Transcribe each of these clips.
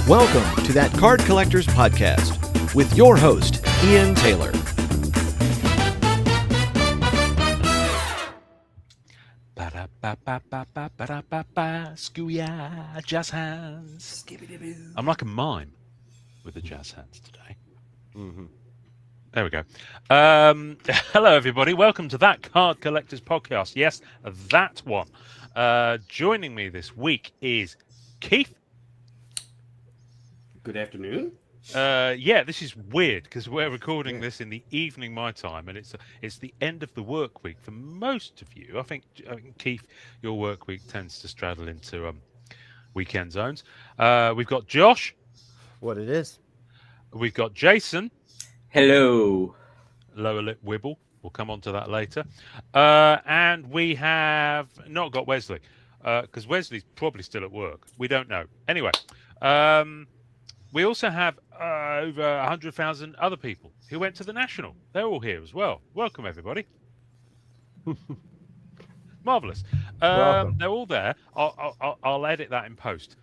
Welcome to That Card Collectors Podcast with your host, Ian Taylor. Skooya, jazz hands. I'm like a mime with the jazz hands today. There we go. Hello, everybody. Welcome to That Card Collectors Podcast. Yes, that one. Joining me this week is Keith. Good afternoon. Yeah, this is weird because we're recording this in the evening my time, and it's the end of the work week for most of you. I think Keith, your work week tends to straddle into weekend zones. We've got Josh. What it is. We've got Jason. Hello. Lower lip wibble. We'll come on to that later. And we have not got Wesley because Wesley's probably still at work. We don't know. Anyway. We also have over 100,000 other people who went to the National. They're all here as well. Welcome, everybody. Marvellous. Welcome. They're all there. I'll edit that in post.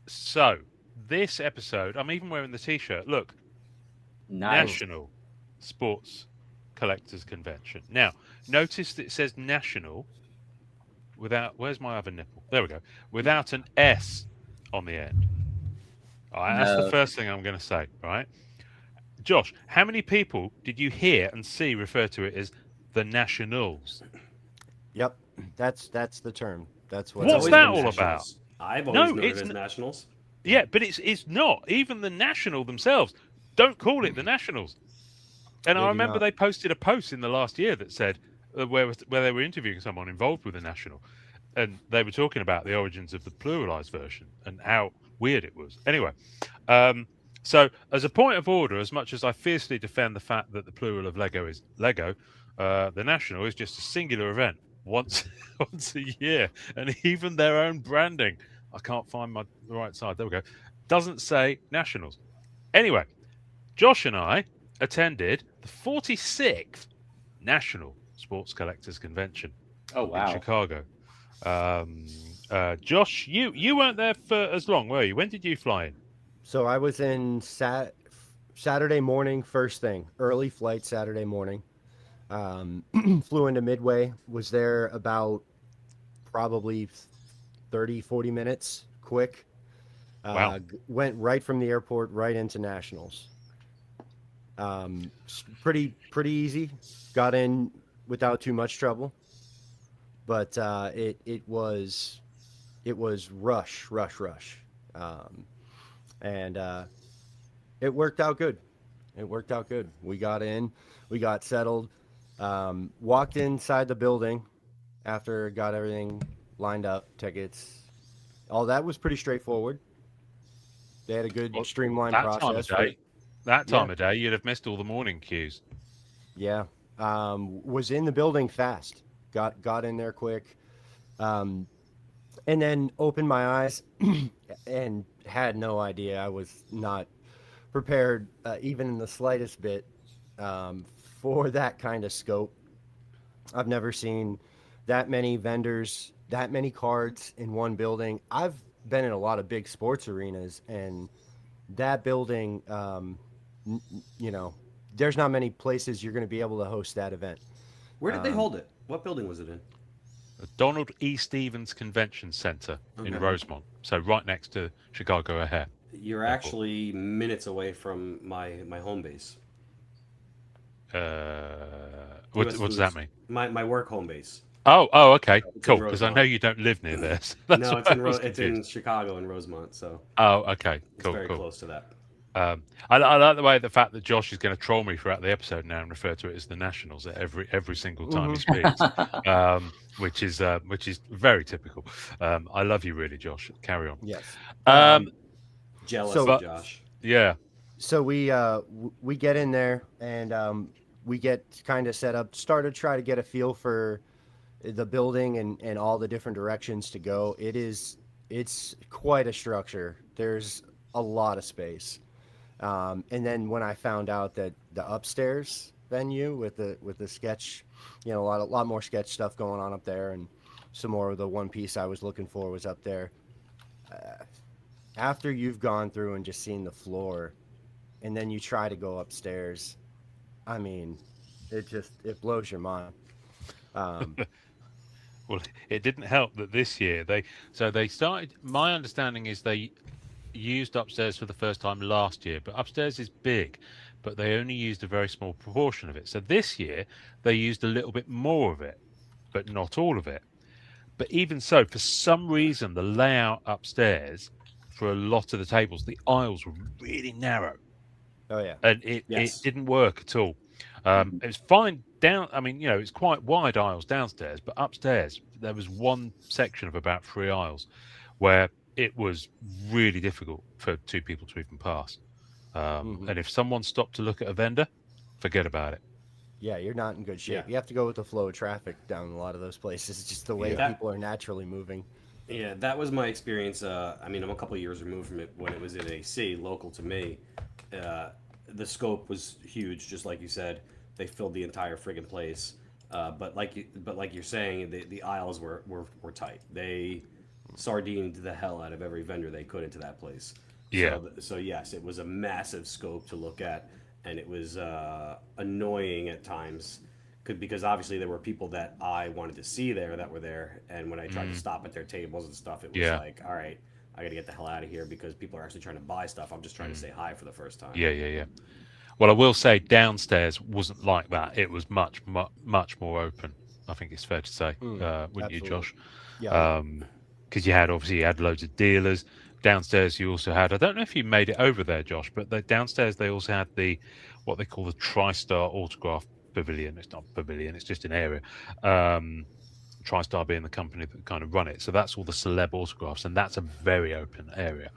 So, this episode, I'm even wearing the T-shirt. Look. Nice. National Sports Collectors Convention. Now, notice that it says National without... Where's my other nipple? There we go. Without an S on the end. All right, that's the first thing I'm going to say, right? Josh, how many people did you hear and see refer to it as the Nationals? Yep, that's the term. That's what. What's that all about? I've always known it as Nationals. Yeah, but it's not. Even the National themselves don't call it the Nationals. And I remember they posted a post in the last year that said where they were interviewing someone involved with the National, and they were talking about the origins of the pluralized version and how weird it was. Anyway, so as a point of order, as much as I fiercely defend the fact that the plural of Lego is Lego, the National is just a singular event once a year, and even their own branding, I can't find the right side. There we go. Doesn't say Nationals. Anyway, Josh and I attended the 46th National Sports Collectors Convention. Oh wow! In Chicago. Josh, you weren't there for as long, were you? When did you fly in? So I was in Saturday morning, first thing, early flight Saturday morning. Flew into Midway, was there about probably 30, 40 minutes, quick. Wow. Went right from the airport right into Nationals. Pretty easy. Got in without too much trouble. But it was rush. And it worked out good. We got in, we got settled, walked inside the building after got everything lined up, tickets. All that was pretty straightforward. They had a good streamlined process. That time of day, you'd have missed all the morning queues. Yeah. Was in the building fast. Got in there quick. And then opened my eyes and had no idea. I was not prepared, even in the slightest bit, for that kind of scope. I've never seen that many vendors, that many cards in one building. I've been in a lot of big sports arenas, and that building, there's not many places you're going to be able to host that event. Where did they hold it? What building was it in? The Donald E. Stevens Convention Center in Rosemont, so right next to Chicago O'Hare. You're actually minutes away from my home base. What does that mean? My work home base. Oh, okay, cool. Because I know you don't live near there. So no, it's in Chicago in Rosemont. So. Oh, okay, cool. It's very close to that. I like the fact that Josh is going to troll me throughout the episode now and refer to it as the Nationals at every single time he speaks, which is very typical. I love you, really, Josh. Carry on. Yes. Jealous of Josh. Yeah. So we get in there and we get kind of set up. Start to try to get a feel for the building and all the different directions to go. It's quite a structure. There's a lot of space. And then when I found out that the upstairs venue with the sketch, a lot more sketch stuff going on up there, and some more of the one piece I was looking for was up there. after you've gone through and just seen the floor, and then you try to go upstairs, I mean, it blows your mind. Um, Well, it didn't help that this year they started. My understanding is they used upstairs for the first time last year, but upstairs is big, but they only used a very small proportion of it. So this year they used a little bit more of it, but not all of it. But even so, for some reason, the layout upstairs for a lot of the tables, the aisles were really narrow, oh yeah, and it Yes. didn't work at all. It was fine down. I mean, it's quite wide aisles downstairs, but upstairs there was one section of about 3 aisles where it was really difficult for two people to even pass. hmm And if someone stopped to look at a vendor, forget about it. yeah, you're not in good shape. Yeah. You have to go with the flow of traffic down a lot of those places, just the way Yeah. people are naturally moving. Yeah, that was my experience. I mean, I'm a couple of years removed from it when it was in AC, local to me. Uh, the scope was huge, just like you said. They filled the entire friggin' place. But like you're saying, the aisles were tight. They sardined the hell out of every vendor they could into that place. Yeah, So yes, it was a massive scope to look at, and it was annoying at times, because obviously there were people that I wanted to see there that were there, and when I tried to stop at their tables and stuff, it was yeah, like, all right, I got to get the hell out of here because people are actually trying to buy stuff. I'm just trying to say hi for the first time. yeah. Well, I will say downstairs wasn't like that. It was much more open. I think it's fair to say, wouldn't you, Absolutely. Josh? Yeah, Because you had loads of dealers downstairs. You also had, I don't know if you made it over there, Josh, but downstairs they also had what they call the TriStar Autograph Pavilion. It's not a pavilion; it's just an area. TriStar being the company that kind of run it, so that's all the celeb autographs, and that's a very open area.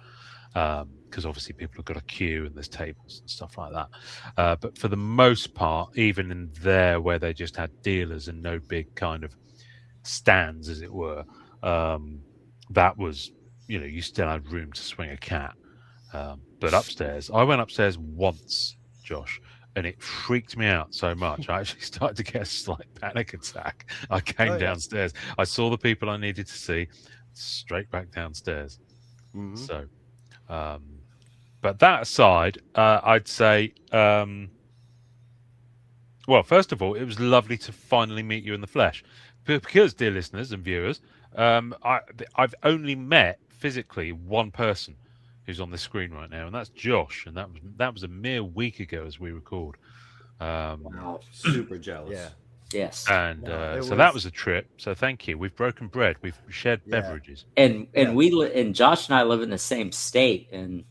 Because obviously people have got a queue and there's tables and stuff like that. But for the most part, even in there where they just had dealers and no big kind of stands, as it were, that was, you still had room to swing a cat. But upstairs, I went upstairs once, Josh, and it freaked me out so much. I actually started to get a slight panic attack. I came Oh, yeah. downstairs. I saw the people I needed to see, straight back downstairs. hmm So, but that aside, I'd say, well, first of all, it was lovely to finally meet you in the flesh, because, dear listeners and viewers, I've only met physically one person who's on the screen right now, and that's Josh, and that was a mere week ago as we record. Wow. Super jealous. yeah, Yes. And No, it so that was- was a trip. So thank you. We've broken bread. We've shared Yeah. beverages. And Yeah. and Josh and I live in the same state, and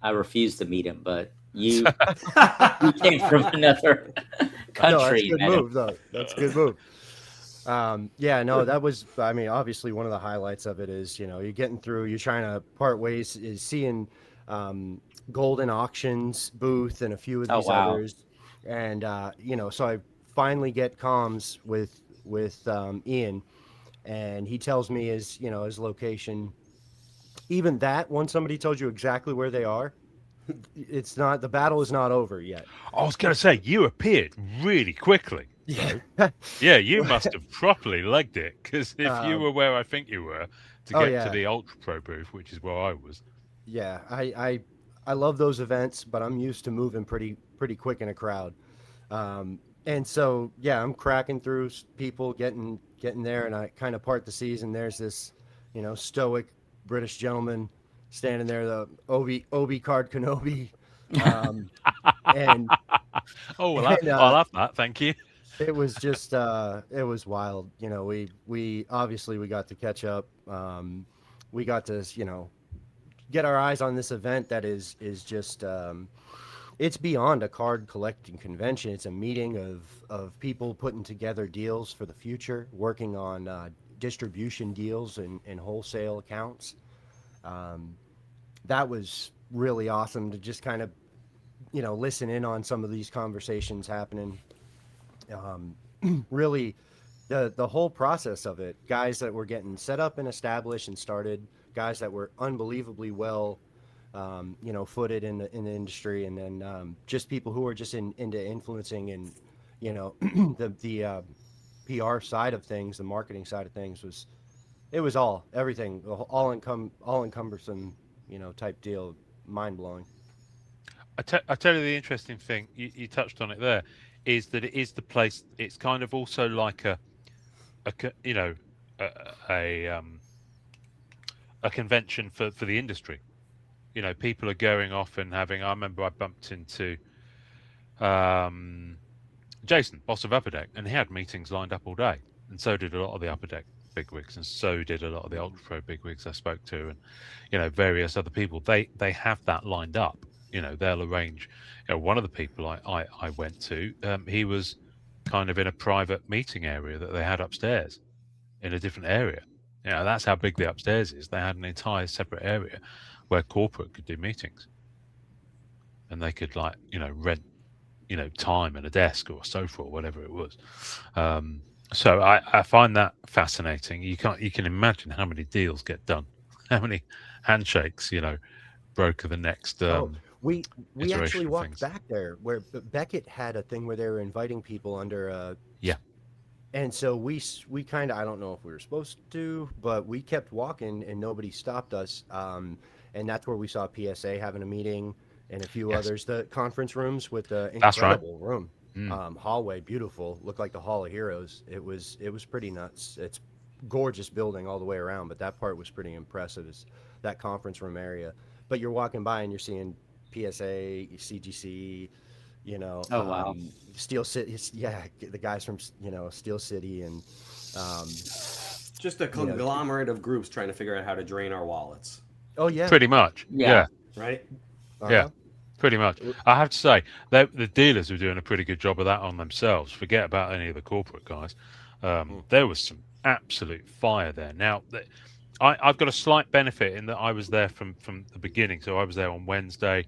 I refuse to meet him, but you came from another No, country. that's a good met him. move, though. That's a good move. Yeah, no, that was, I mean, obviously one of the highlights of it is, you're getting through, you're trying to part ways, is seeing Golden Auctions booth and a few of Oh, these wow. others. And, so I finally get comms with Ian, and he tells me his location. Even that, once somebody tells you exactly where they are, the battle is not over yet. I was going to say, you appeared really quickly. Yeah. Yeah, you must have properly legged it, because if you Um, were where I think you were to oh, get yeah. to the Ultra Pro booth, which is where I was. Yeah, I love those events, but I'm used to moving pretty quick in a crowd. And so yeah, I'm cracking through people getting there, and I kind of part the seas, and there's this, stoic British gentleman standing there, the Obi Card Kenobi, and Oh, well, And, I'll have that. Thank you. it was just it was wild. We obviously we got to catch up. We got to get our eyes on this event that is just it's beyond a card collecting convention. It's a meeting of people putting together deals for the future, working on distribution deals and wholesale accounts. That was really awesome to just kind of listen in on some of these conversations happening. Really, the whole process of it, guys that were getting set up and established and started, guys that were unbelievably well footed in the industry, and then just people who were just into influencing and the PR side of things, the marketing side of things, was everything, all encompassing type deal. Mind blowing. I tell you the interesting thing. You touched on it there, is that it is the place. It's kind of also like a a a convention for the industry. People are going off and having. I remember I bumped into Jason, boss of Upper Deck, and he had meetings lined up all day, and so did a lot of the Upper Deck bigwigs, and so did a lot of the Ultra Pro bigwigs I spoke to, and various other people. They have that lined up. They'll arrange. One of the people I went to, he was kind of in a private meeting area that they had upstairs, in a different area. That's how big the upstairs is. They had an entire separate area where corporate could do meetings, and they could rent time and a desk or a sofa or whatever it was. So I find that fascinating. You can imagine how many deals get done, how many handshakes broker the next. We iteration actually of walked things. back there where Beckett had a thing where they were inviting people under. Yeah. And so we kind of, I don't know if we were supposed to, but we kept walking and nobody stopped us. And that's where we saw PSA having a meeting and a few Yes. others. The conference rooms with the That's right. incredible room, hallway, beautiful, looked like the Hall of Heroes. It was pretty nuts. It's gorgeous building all the way around, but that part was pretty impressive. Is that conference room area? But you're walking by and you're seeing PSA, CGC, Oh, wow. Steel City, the guys from Steel City, and Just a conglomerate of groups trying to figure out how to drain our wallets, oh yeah, Pretty much. Yeah. right? Yeah. Pretty much. I have to say, the dealers are doing a pretty good job of that on themselves. Forget about any of the corporate guys. There was some absolute fire there. Now, I've got a slight benefit in that I was there from the beginning. So I was there on Wednesday.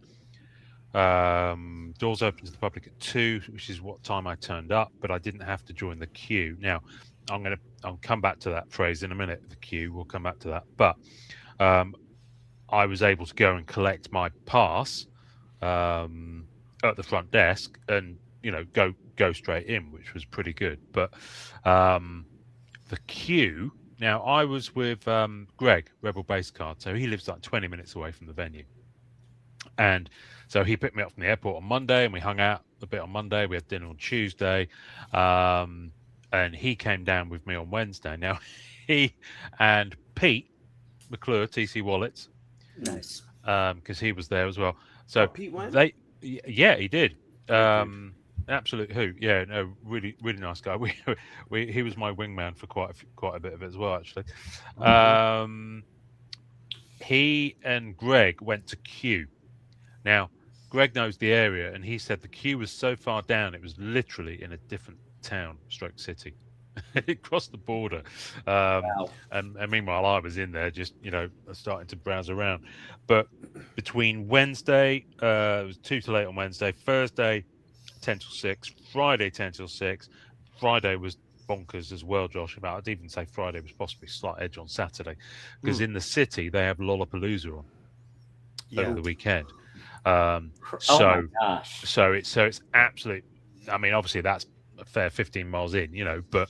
Doors open to the public at 2, which is what time I turned up, but I didn't have to join the queue. Now, I'll come back to that phrase in a minute. The queue, we'll come back to that. But I was able to go and collect my pass at the front desk, and go straight in, which was pretty good. But the queue. Now, I was with Greg, Rebel Base Card, so he lives like 20 minutes away from the venue. And so he picked me up from the airport on Monday, and we hung out a bit on Monday. We had dinner on Tuesday, and he came down with me on Wednesday. Now, he and Pete McClure, TC Wallets, Nice. because he was there as well. So Pete went? yeah, he did. Absolute hoot. Yeah, no, really, really nice guy. He was my wingman for quite a bit of it as well, actually. He and Greg went to Kew. Now, Greg knows the area, and he said the queue was so far down, it was literally in a different town, stroke city. It crossed the border. Wow. And meanwhile, I was in there just, starting to browse around. But between Wednesday, it was 2 till 8 on Wednesday, Thursday, 10 till 6, Friday, 10 till 6. Friday was bonkers as well, Josh. I'd even say Friday was possibly slight edge on Saturday, because in the city, they have Lollapalooza on over the weekend. Oh my gosh. So it's absolute. I mean, obviously that's a fair 15 miles in, but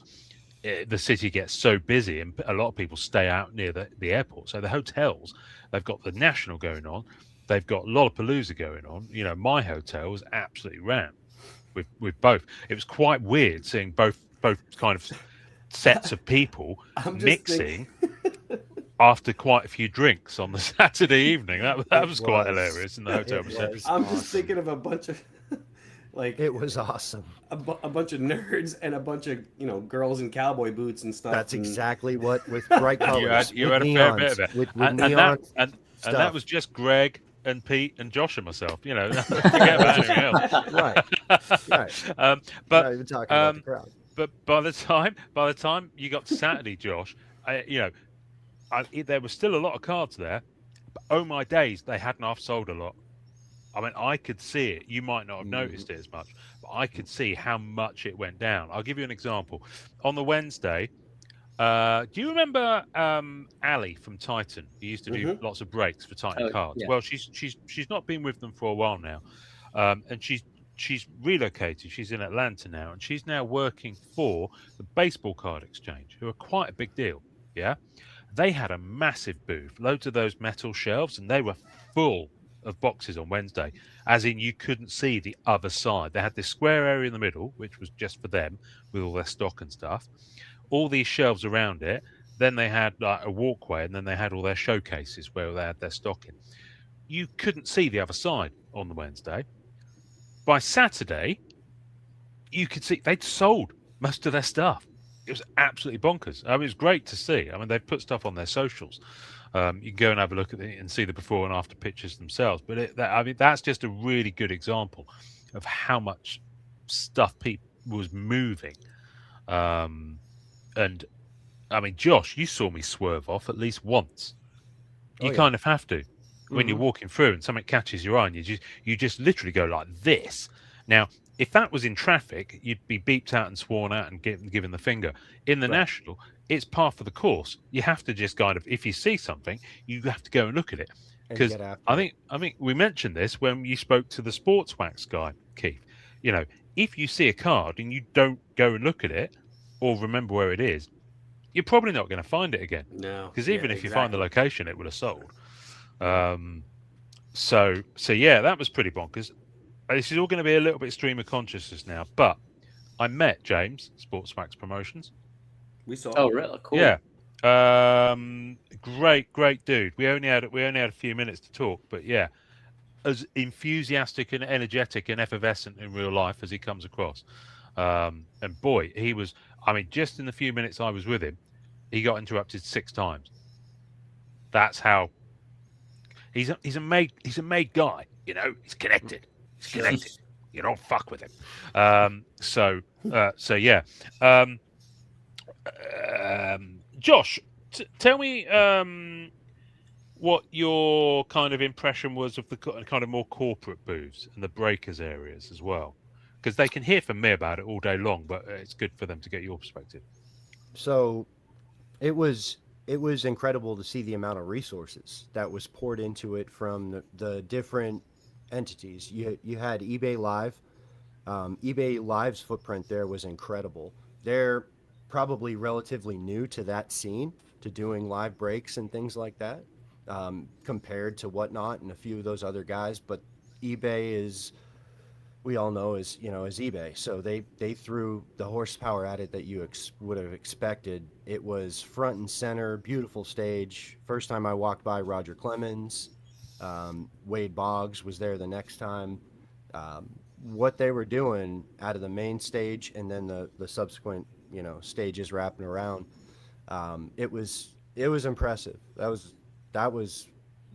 the city gets so busy, and a lot of people stay out near the airport. So the hotels, they've got the National going on, they've got Lollapalooza going on. My hotel was absolutely rammed with both. It was quite weird seeing both kind of sets of people mixing. After quite a few drinks on the Saturday evening, that was quite hilarious in the hotel reception. I'm just thinking of a bunch of it was awesome. A bunch of nerds and a bunch of girls in cowboy boots and stuff. That's exactly what, with bright colors. You had a fair bit of it, with and that was just Greg and Pete and Josh and myself. Forget about anything else. Right. But not even talking about the crowd. But by the time you got to Saturday, Josh, there was still a lot of cards there, but oh my days, they hadn't half sold a lot. I mean, I could see it. You might not have noticed it as much, but I could see how much it went down. I'll give you an example. On the Wednesday, do you remember Ali from Titan? Who used to do lots of breaks for Titan cards. Yeah. Well, she's not been with them for a while now, and she's relocated. She's in Atlanta now, and she's now working for the Baseball Card Exchange, who are quite a big deal. Yeah. They had a massive booth, loads of those metal shelves, and they were full of boxes on Wednesday, as in you couldn't see the other side. They had this square area in the middle, which was just for them with all their stock and stuff. All these shelves around it. Then they had like a walkway, and then they had all their showcases where they had their stock in. You couldn't see the other side on the Wednesday. By Saturday, you could see they'd sold most of their stuff. It was absolutely bonkers. I mean, it was great to see. I mean, they've put stuff on their socials. You can go and have a look at it and see the before and after pictures themselves. But I mean, that's just a really good example of how much stuff people was moving. And I mean, Josh, you saw me swerve off at least once. You kind of have to when you're walking through and something catches your eye, and you just literally go like this. Now, if that was in traffic, you'd be beeped out and sworn out and given the finger. In the National, it's par for the course. You have to just kind of, if you see something, you have to go and look at it. Because I think we mentioned this when you spoke to the sports wax guy, Keith. You know, if you see a card and you don't go and look at it or remember where it is, you're probably not going to find it again. No, because even if you find the location, it would have sold. So yeah, that was pretty bonkers. This is all going to be a little bit stream of consciousness now, but I met James, Sports Wax Promotions. We saw. Oh, really? Cool. Yeah, great dude. We only had a few minutes to talk, but yeah, as enthusiastic and energetic and effervescent in real life as he comes across. And boy, he was. I mean, just in the few minutes I was with him, he got interrupted 6 times. That's how. He's a made guy. You know, he's connected. He's connected. You don't fuck with him. So yeah. Josh, tell me what your kind of impression was of the kind of more corporate booths and the breakers areas as well, because they can hear from me about it all day long, but it's good for them to get your perspective. So, it was incredible to see the amount of resources that was poured into it from the different entities. You had eBay Live. eBay Live's footprint there was incredible. They're probably relatively new to that scene, to doing live breaks and things like that, compared to Whatnot and a few of those other guys. But eBay is, we all know, is eBay. So they threw the horsepower at it that you would have expected. It was front and center, beautiful stage. First time I walked by, Roger Clemens, Wade Boggs was there the next time. What they were doing out of the main stage and then the subsequent stages wrapping around, it was impressive. That was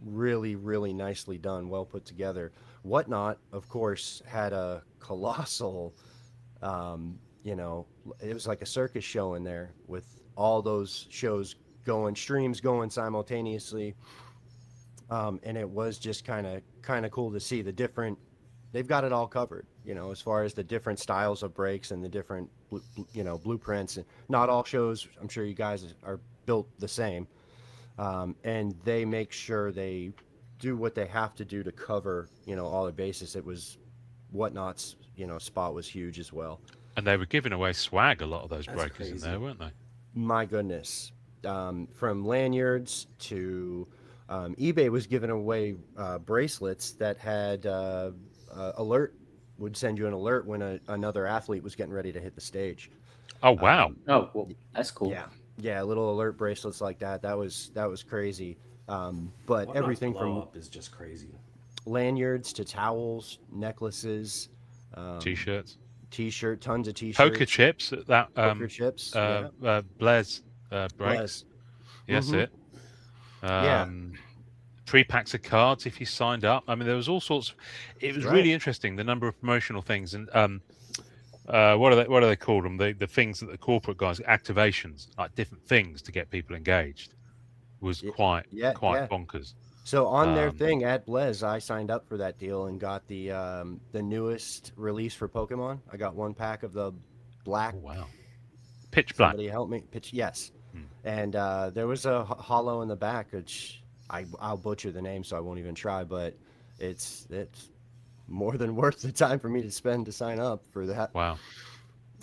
really, really nicely done, well put together. Whatnot, of course, had a colossal, it was like a circus show in there with all those shows streams going simultaneously. And it was just kind of cool to see the different, they've got it all covered, as far as the different styles of breaks and the different, blueprints. And not all shows, I'm sure you guys are built the same. And they make sure they do what they have to do to cover, all their bases. It was Whatnot's, spot was huge as well. And they were giving away swag, a lot of those breakers in there, weren't they? My goodness. From lanyards to eBay was giving away bracelets that had alert, would send you an alert when another athlete was getting ready to hit the stage. Oh, wow. Oh, well, that's cool. Yeah, little alert bracelets like that. That was crazy. But everything from up is just crazy. Lanyards to towels, necklaces, T-shirts, tons of T-shirts, poker chips. Poker chips. Blair's breaks. Yes, it. Yeah. 3 packs of cards if you signed up. I mean, there was all sorts. It was really interesting, the number of promotional things, and what do they call them? The things that the corporate guys, activations, like different things to get people engaged, was quite bonkers. So on their thing at Blez, I signed up for that deal and got the newest release for Pokemon. I got 1 pack of the black. Oh, wow. Pitch black. Somebody help me. Yes. And there was a hollow in the back, which I'll butcher the name, so I won't even try. But it's more than worth the time for me to spend to sign up for that. Wow.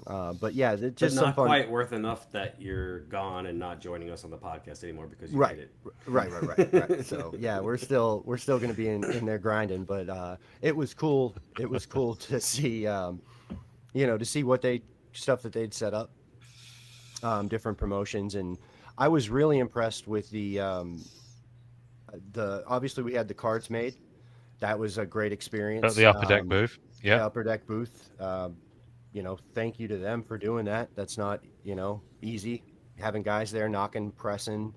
But yeah, But just some not fun. quite worth enough that you're gone and not joining us on the podcast anymore because you Right. hate it. Right. So yeah, we're still going to be in there grinding, but it was cool. It was cool to see, to see what stuff that they'd set up, different promotions, and I was really impressed with the obviously we had the cards made. That was a great At experience. the upper deck booth. The Yeah. upper deck booth. Thank you to them for doing that. That's not easy having guys there knocking, pressing.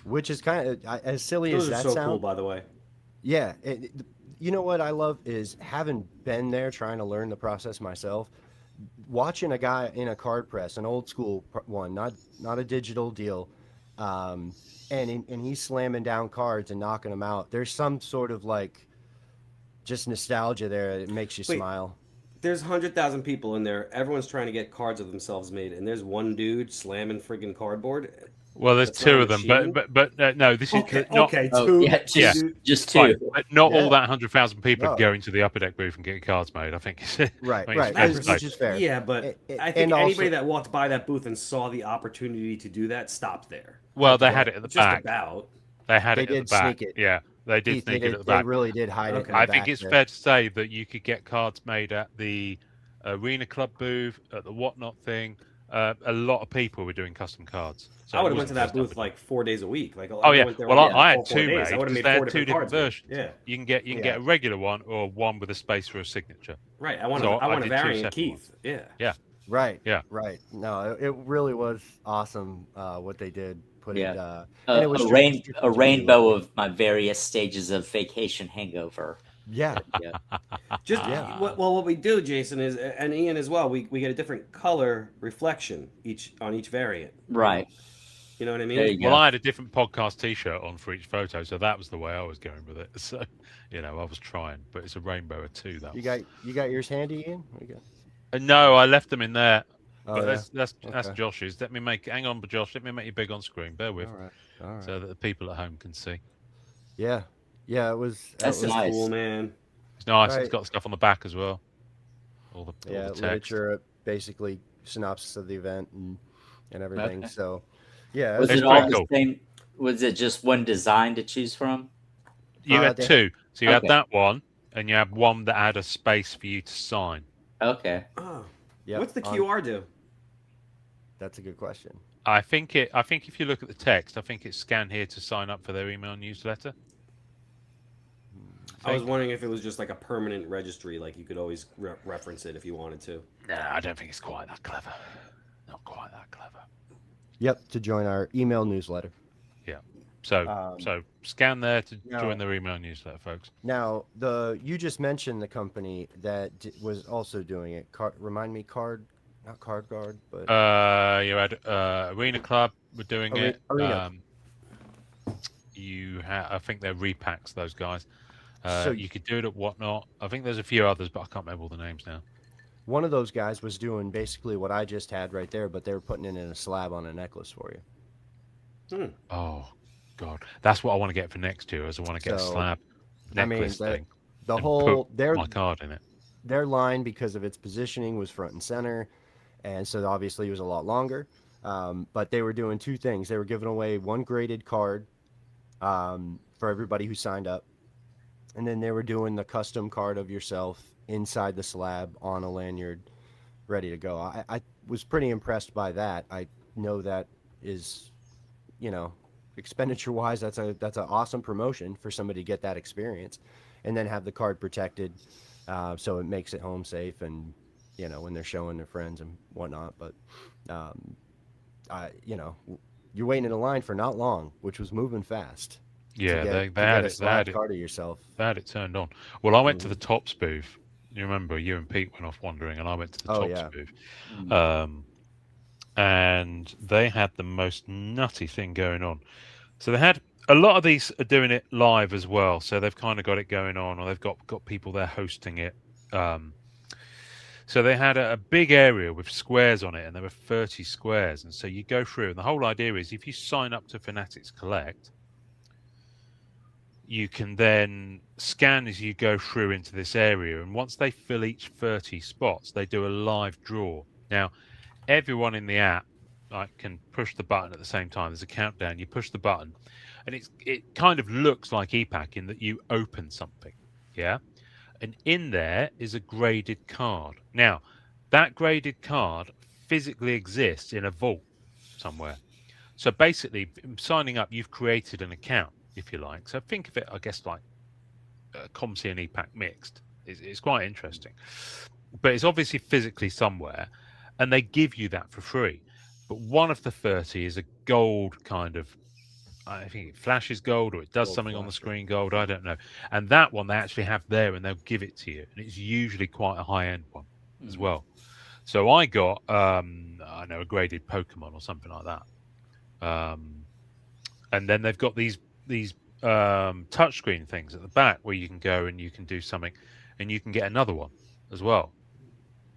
Which is kind of as silly Those as are that so sounds. cool, by the way. Yeah, you know what I love is having been there, trying to learn the process myself. Watching a guy in a card press, an old school one, not a digital deal, and he's slamming down cards and knocking them out. There's some sort of like just nostalgia there. It makes you Wait. smile. There's 100,000 people in there. Everyone's trying to get cards of themselves made, and there's one dude slamming friggin' cardboard. Well, there's That's not two a of them, machine? but no, this is not Oh, two. yeah, yeah. just fine, two. but not Yeah. all that 100,000 people No. going to the upper deck booth and getting cards made. I think it's Right, I mean, it's right. fair to Which say. Which is fair. Yeah, but And I think also- anybody that walked by that booth and saw the opportunity to do that stopped there. Well, they had it at the Just back. about. They had They it at did the back. sneak it. Yeah, they did Heath, sneak they it at the they back. really did hide it. Okay. In the I think back it's there. fair to say that you could get cards made at the Arena Club booth, at the Whatnot thing. A lot of people were doing custom cards. So I it would have went wasn't to that just upper booth like 4 days a week. Like, Oh yeah, went there well all I had all 4 two days. made I would have because made they 4 had two different different cards. versions. Yeah, You can get a regular one or one with a space for a signature. right. I want So I want I a did two variant separate Keith. Yeah. Right. Yeah. Right. No, it really was awesome what they did. Put Yeah. it. And it was a strategic to rainbow do it. of my various stages of vacation hangover. Yeah. Yeah. Just Yeah. what we do, Jason, is and Ian as well. We get a different color reflection on each variant. Right. You know what I mean? There you Well, go. I had a different podcast T-shirt on for each photo, so that was the way I was going with it. So, I was trying, but it's a rainbow of two. That You got yours handy, Ian? What you got? no, I left them in there. Oh, But yeah. that's Okay. Josh's. Hang on, but Josh, let me make you big on screen. Bear with, All right. All right. so that the people at home can see. Yeah. Yeah. It was. That's it was nice. Cool, man. It's nice. It's Right. got stuff on the back as well. All the text. Literature, basically synopsis of the event and everything. Okay. So, yeah. Was It's it all pretty the cool. same? Was it just one design to choose from? You had they- two. So you had Okay. that one, and you had one that had a space for you to sign. Okay. Oh, Yep, what's the on- QR do? That's a good question. I think if you look at the text, I think it's scan here to sign up for their email newsletter. I was wondering if it was just like a permanent registry, like you could always reference it if you wanted to. No, I don't think it's quite that clever. Not quite that clever. Yep. To join our email newsletter. So so scan there to now- join their email newsletter, folks. Now, you just mentioned the company that was also doing it. Remind me, not Card Guard, but You had Arena Club were doing it. Arena. I think they're repacks, those guys. So- You could do it at Whatnot. I think there's a few others, but I can't remember all the names now. one of those guys was doing basically what I just had right there, but they were putting it in a slab on a necklace for you. Oh God, that's what I want to get for next year. Is I want to get a So, slab I mean, necklace thing. The and whole put my card in it. their line, because of its positioning, was front and center, and so obviously it was a lot longer. But they were doing two things. They were giving away one graded card for everybody who signed up, and then they were doing the custom card of yourself inside the slab on a lanyard, ready to go. I was pretty impressed by that. I know that is, expenditure wise, that's an awesome promotion for somebody to get that experience, and then have the card protected, so it makes it home safe, and when they're showing their friends and whatnot. But you're waiting in a line for not long, which was moving fast. Yeah, to they get had a it. They slab had it. card of yourself. They had it turned on. Well, I went to the Tops booth. You remember, you and Pete went off wandering, and I went to the Oh, Tops yeah. booth. And they had the most nutty thing going on. So they had a lot of these are doing it live as well. So they've kind of got it going on, or they've got people there hosting it. So they had a big area with squares on it, and there were 30 squares. And so you go through, and the whole idea is if you sign up to Fanatics Collect, you can then scan as you go through into this area, and once they fill each 30 spots, they do a live draw. Now, everyone in the app can push the button at the same time. There's a countdown. You push the button, and it kind of looks like ePack in that you open something, yeah? And in there is a graded card. Now, that graded card physically exists in a vault somewhere. So basically, signing up, you've created an account, if you like. So think of it, I guess, like ComC and ePack mixed. It's quite interesting. But it's obviously physically somewhere, and they give you that for free. But one of the 30 is a gold kind of, I think it flashes gold, or it does something on the screen gold, I don't know. And that one they actually have there, and they'll give it to you. And it's usually quite a high-end one as well. So I got, I know, a graded Pokémon or something like that. And then they've got these touchscreen things at the back where you can go and you can do something, and you can get another one as well.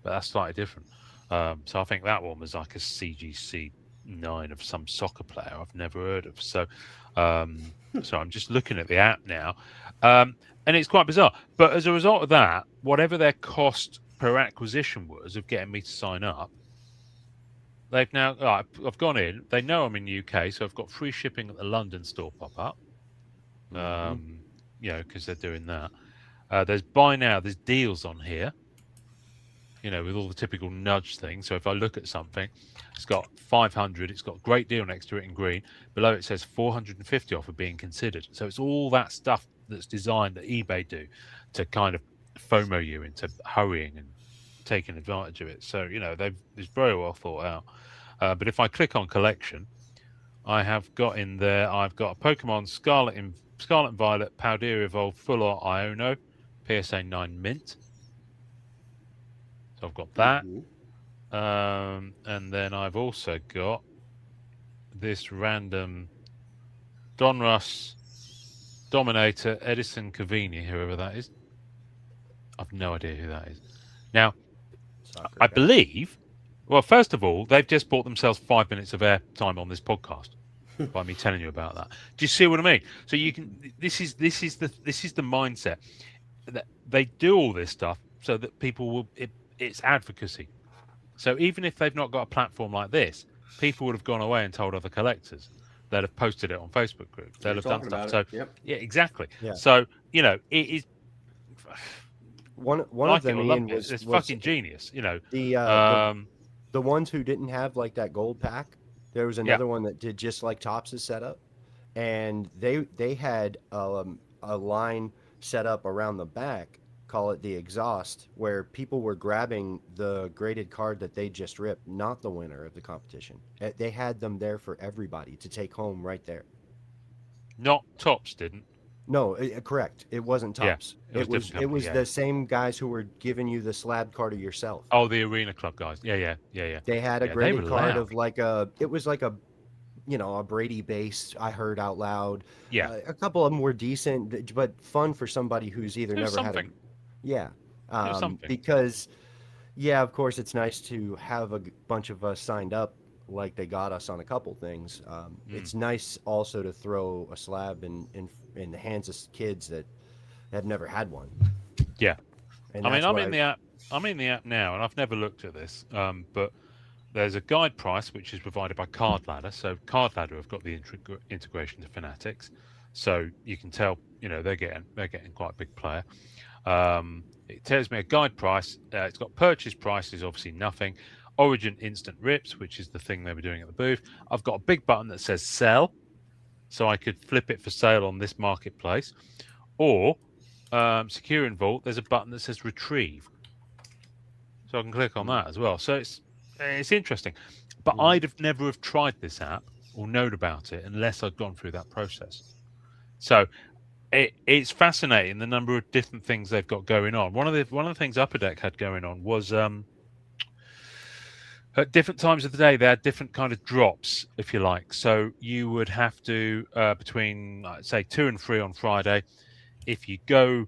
But that's slightly different. So I think that one was like a CGC 9 of some soccer player I've never heard of. So so I'm just looking at the app now, and it's quite bizarre. But as a result of that, whatever their cost per acquisition was of getting me to sign up, they've now, I've gone in, they know I'm in the UK, so I've got free shipping at the London store pop up, you know, because they're doing that. There's buy now, there's deals on here, you know, with all the typical nudge things. So if I look at something, it's got 500, it's got a great deal next to it in green. Below it says 450 offer being considered. So it's all that stuff that's designed that eBay do to kind of FOMO you into hurrying and taking advantage of it. So, you know, it's very well thought out. But if I click on collection, I have got in there, I've got a Pokemon Scarlet and Violet, Paldea Evolved, Full Art Iono, PSA 9 Mint. So I've got that. And then I've also got this random Donruss, Dominator, Edison Cavini, whoever that is. I've no idea who that is. Now, I believe, well, first of all, they've just bought themselves 5 minutes of air time on this podcast by me telling you about that. Do you see what I mean? So you can. This is the mindset that they do all this stuff so that people will. It's advocacy. So even if they've not got a platform like this, people would have gone away and told other collectors. They'd have posted it on Facebook groups. They'd have done stuff. So yeah, exactly. Yeah. So you know, it is. One of them, Ian, was fucking genius. You know, the ones who didn't have like that gold pack. There was another one that did just like Topps' setup, and they had a line set up around the back, call it the exhaust, where people were grabbing the graded card that they just ripped, not the winner of the competition. They had them there for everybody to take home right there. Not Topps didn't. No, correct. It wasn't Topps. Yeah, it was the same guys who were giving you the slab card of yourself. Oh, the Arena Club guys. Yeah. They had a graded card of like it was like a, you know, a Brady base. I heard out loud. Yeah. A couple of them were decent, but fun for somebody who's either never had a. Yeah. Because, yeah, of course, it's nice to have a bunch of us signed up like they got us on a couple things. It's nice also to throw a slab in the hands of kids that have never had one. Yeah. And I mean, I'm in the app now, and I've never looked at this, but there's a guide price which is provided by Card Ladder. So Card Ladder have got the integration to Fanatics, so you can tell, you know, they're getting quite a big player. It tells me a guide price. It's got purchase price is obviously nothing. Origin instant rips, which is the thing they were doing at the booth. I've got a big button that says sell, so I could flip it for sale on this marketplace, or secure in vault. There's a button that says retrieve, so I can click on that as well. So it's interesting, but I'd have never have tried this app or known about it unless I'd gone through that process. So it's fascinating the number of different things they've got going on. One of the things Upper Deck had going on was at different times of the day they had different kind of drops, if you like. So you would have to between say 2 and 3 on Friday, if you go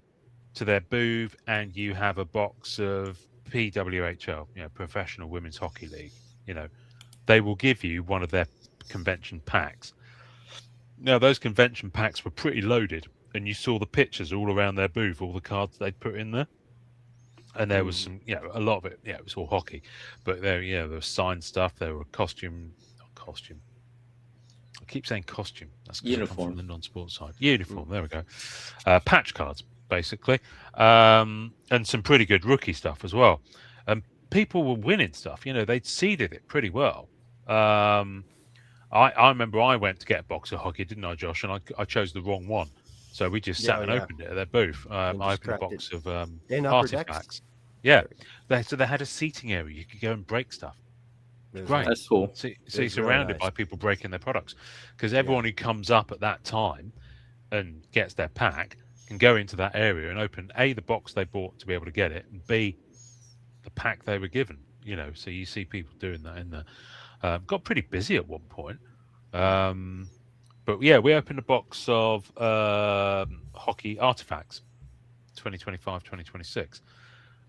to their booth and you have a box of PWHL, you know, Professional Women's Hockey League, you know, they will give you one of their convention packs. Now those convention packs were pretty loaded. and you saw the pictures all around their booth, all the cards they'd put in there. And there was some, a lot of it. Yeah, it was all hockey, but there was signed stuff. There were costume. I keep saying costume. That's 'cause I come Uniform. from the non-sports side. Uniform. There we go. Patch cards, basically, and some pretty good rookie stuff as well. And people were winning stuff. They'd seeded it pretty well. I remember I went to get a box of hockey, didn't I, Josh? And I chose the wrong one. So we just sat and opened it at their booth. I opened a box of artifacts. Yeah. So they had a seating area. You could go and break stuff. Great. That's cool. So you're surrounded by people breaking their products. Because everyone who comes up at that time and gets their pack can go into that area and open, A, the box they bought to be able to get it, and B, the pack they were given. So you see people doing that in there. Got pretty busy at one point. But yeah, we opened a box of hockey artifacts, 2025, 2026.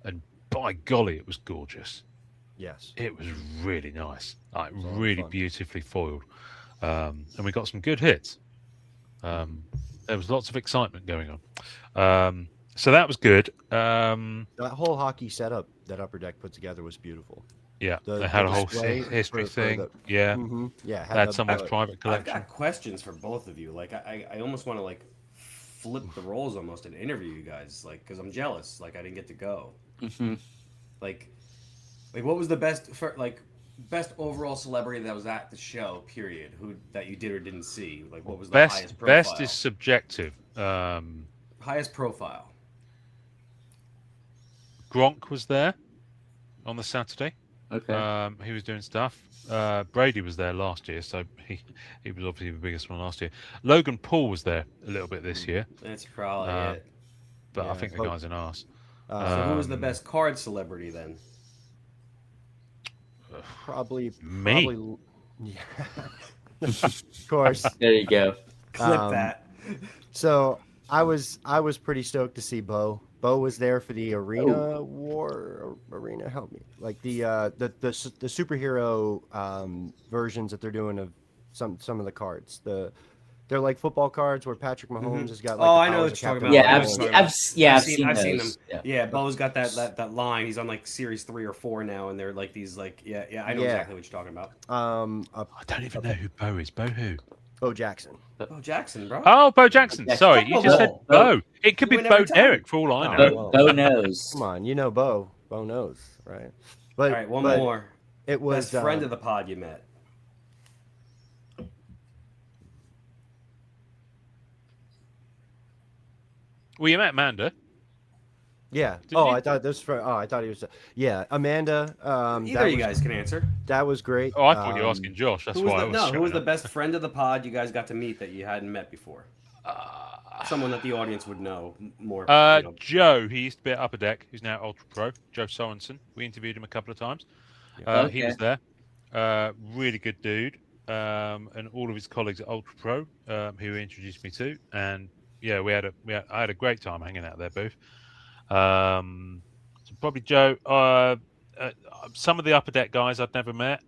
And by golly, it was gorgeous. Yes. It was really nice. Really beautifully foiled. And we got some good hits. There was lots of excitement going on. So that was good. That whole hockey setup that Upper Deck put together was beautiful. Yeah, they had a whole history thing. Yeah. Mm-hmm. Yeah. Had someone's private collection. I've got questions for both of you. Like, I almost want to, flip the roles almost and interview you guys, because I'm jealous. I didn't get to go. Mm-hmm. Like, what was the best overall celebrity that was at the show, period, that you did or didn't see? What was the highest profile? Best is subjective. Highest profile. Gronk was there on the Saturday. Okay. He was doing stuff. Brady was there last year, so he was obviously the biggest one last year. Logan Paul was there a little bit this year. That's probably it. But I think the guy's an arse. So who was the best card celebrity then? Probably me. Yeah. Of course. There you go. Clip that. So I was pretty stoked to see Bo. Bo was there for the arena arena. Help me, the superhero versions that they're doing of some of the cards. They're like football cards where Patrick Mahomes has got. I know what you're talking about. Yeah, I've seen them. those. Yeah, Bo's got that line. He's on series 3 or 4 now, and they're these I know exactly what you're talking about. I don't even know who Bo is. Bo who? Bo Jackson. Bo Jackson, bro. Oh, Bo Jackson. Sorry, you just said Bo. It could be Bo Derek for all I know. Bo knows. Come on, Bo. Bo knows, right? All right, one more. It was best friend of the pod you met. Well, you met Amanda. Yeah. Didn't you? I thought this for. Oh, I thought he was. Yeah, Amanda. Either of you guys can answer. That was great. Oh, I thought you were asking Josh. That's why I was. Who was the best friend of the pod you guys got to meet that you hadn't met before? Someone that the audience would know more. Joe. He used to be at Upper Deck. He's now Ultra Pro. Joe Sorensen. We interviewed him a couple of times. He was there. Really good dude. And all of his colleagues at Ultra Pro, who he introduced me to, and yeah, I had a great time hanging out at their booth. So probably Joe. Some of the Upper Deck guys I'd never met.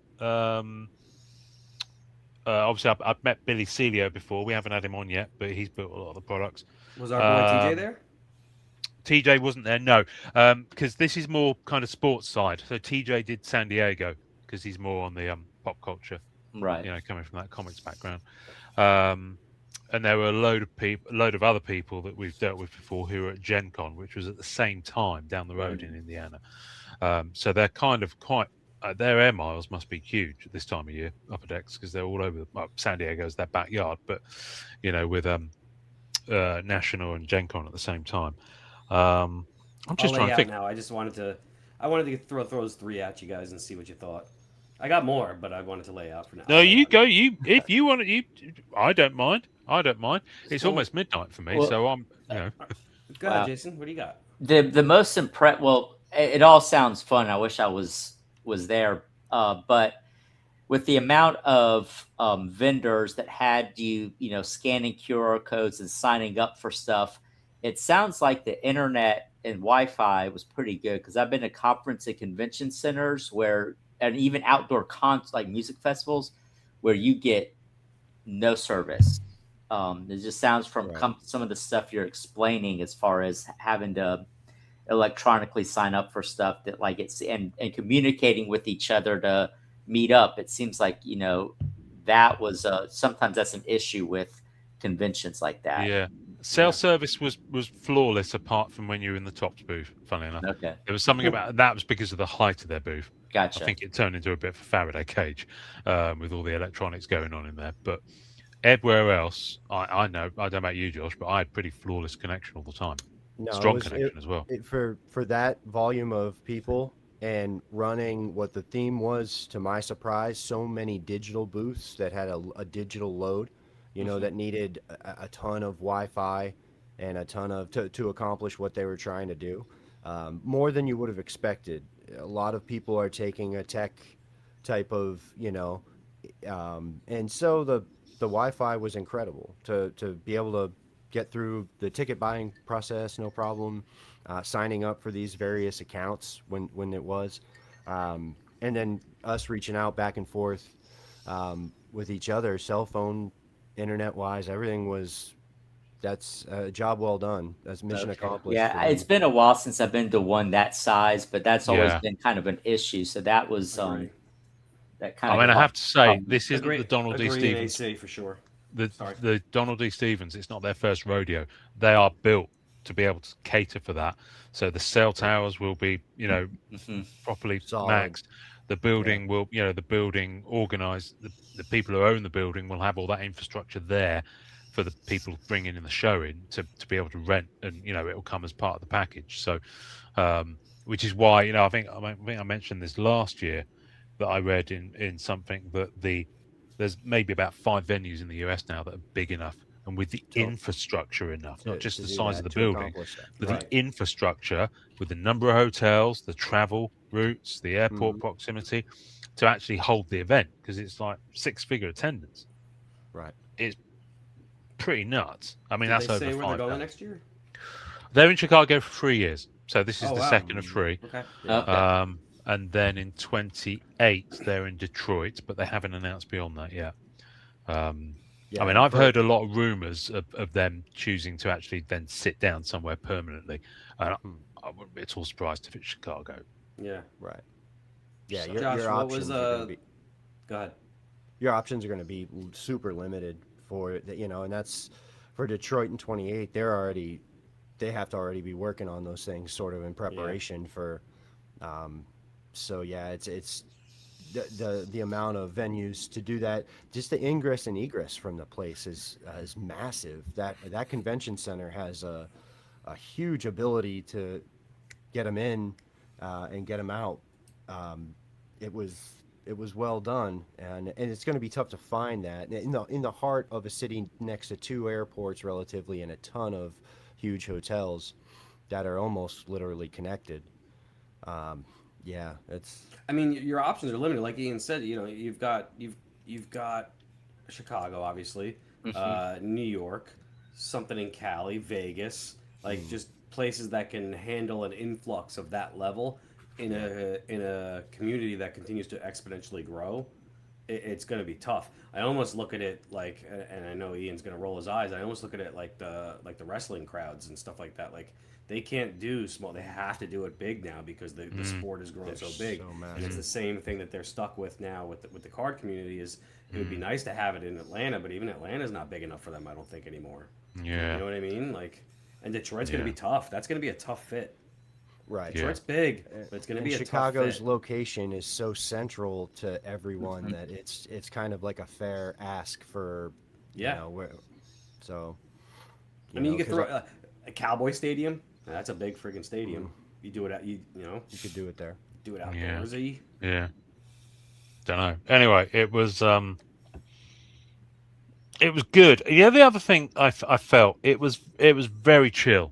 Obviously, I've met Billy Celio before. We haven't had him on yet, but he's built a lot of the products. Was our boy TJ there? TJ wasn't there, no, because this is more kind of sports side. So TJ did San Diego because he's more on the pop culture, right? Coming from that comics background. And there were a load of other people that we've dealt with before who were at Gen Con, which was at the same time down the road in Indiana. So they're kind of quite. Their air miles must be huge at this time of year, Upper Decks, because they're all over. San Diego's their backyard, but with National and Gen Con at the same time. I'm just trying to think. Now, I wanted to throw those 3 at you guys and see what you thought. I got more, but I wanted to lay out for now. No, you go. If you want to, I don't mind. It's almost midnight for me, so I'm. Go ahead, Jason. What do you got? The most Well, it all sounds fun. I wish I was there, but with the amount of vendors that had you scanning QR codes and signing up for stuff, it sounds like the internet and Wi-Fi was pretty good, because I've been to conference and convention centers and even outdoor like music festivals where you get no service. It just sounds from Right. some of the stuff you're explaining as far as having to electronically sign up for stuff that like it's and communicating with each other to meet up. It seems like, that was sometimes that's an issue with conventions like that. Yeah. Cell Yeah. service was flawless apart from when you were in the Tops booth, funny enough. Okay. There was something about that was because of the height of their booth. I Gotcha. think it turned into a bit of a Faraday cage with all the electronics going on in there. But everywhere else, I know, I don't know about you, Josh, but I had pretty flawless connection all the time. No, Strong connection as well. for that volume of people and running what the theme was. To my surprise, so many digital booths that had a digital load, that needed a ton of Wi-Fi and a ton of to accomplish what they were trying to do. More than you would have expected. A lot of people are taking a tech type of, and so the Wi-Fi was incredible to be able to get through the ticket buying process, no problem. Signing up for these various accounts when it was, and then us reaching out back and forth with each other, cell phone, internet wise, everything was. That's a job well done. That's mission accomplished. Yeah, for it's them. been a while since I've been to one that size, but that's always Yeah. been kind of an issue. So that was Agree. that kind I of mean, I have to say, caught- this isn't the Donald D. Agree in Stevens. AC for sure. Sorry. The Donald D. Stevens, it's not their first rodeo. They are built to be able to cater for that. So the cell towers will be, Mhm. properly Solid. maxed. The building will, the building organized. The people who own the building will have all that infrastructure there for the people bringing in the show in to be able to rent, and it will come as part of the package. So, which is why I think I mentioned this last year that I read in something that there's maybe about 5 venues in the US now that are big enough and with the infrastructure enough, not just to the do size that, of the to building, accomplish that. but Right. the infrastructure with the number of hotels, the travel routes, the airport Mhm. proximity to actually hold the event, because it's like 6-figure attendance. Right. It's pretty nuts. I mean, Did that's they over say where they're 5 going days. next year? They're in Chicago for 3 years. So this is Oh, the wow. second of 3. Okay. Okay. And then in 28, they're in Detroit, but they haven't announced beyond that yet. Yeah, I mean, and I've for- heard a lot of rumors of them choosing to actually then sit down somewhere permanently. And I wouldn't be at all surprised if it's Chicago. Yeah. Right. Yeah, So- your Josh, what options was are going to be Go ahead. your options are going to be super limited for that, and that's for Detroit in 28. They have to already be working on those things sort of in preparation for. So yeah, it's the amount of venues to do that. Just the ingress and egress from the place is massive. That convention center has a huge ability to get them in and get them out. It was well done, and it's going to be tough to find that in the heart of a city next to 2 airports, relatively, and a ton of huge hotels that are almost literally connected. Yeah, it's I mean, your options are limited. Like Ian said, you've got Chicago, obviously, New York, something in Cali, Vegas, like just places that can handle an influx of that level in a community that continues to exponentially grow. It's going to be tough. I almost look at it like, and I know Ian's going to roll his eyes. I almost look at it like the wrestling crowds and stuff like that. Like they can't do small; they have to do it big now because the sport has grown so big. so And massive. it's the same thing that they're stuck with now with the card community. Is it would be nice to have it in Atlanta, but even Atlanta's not big enough for them. I don't think anymore. Yeah. You know what I mean? Like, and Detroit's going to Yeah. be tough. That's going to be a tough fit. right. Yeah. Detroit's big, but it's going to And be a Chicago's tough fit. location is so central to everyone that it's kind of like a fair ask for Yeah. so I mean, you could 'cause throw a Cowboy Stadium. That's a big freaking stadium. You do it at you could do it there. do it Yeah. outdoorsy. Yeah. Don't know. Anyway, it was good. Yeah, the other thing I felt it was very chill.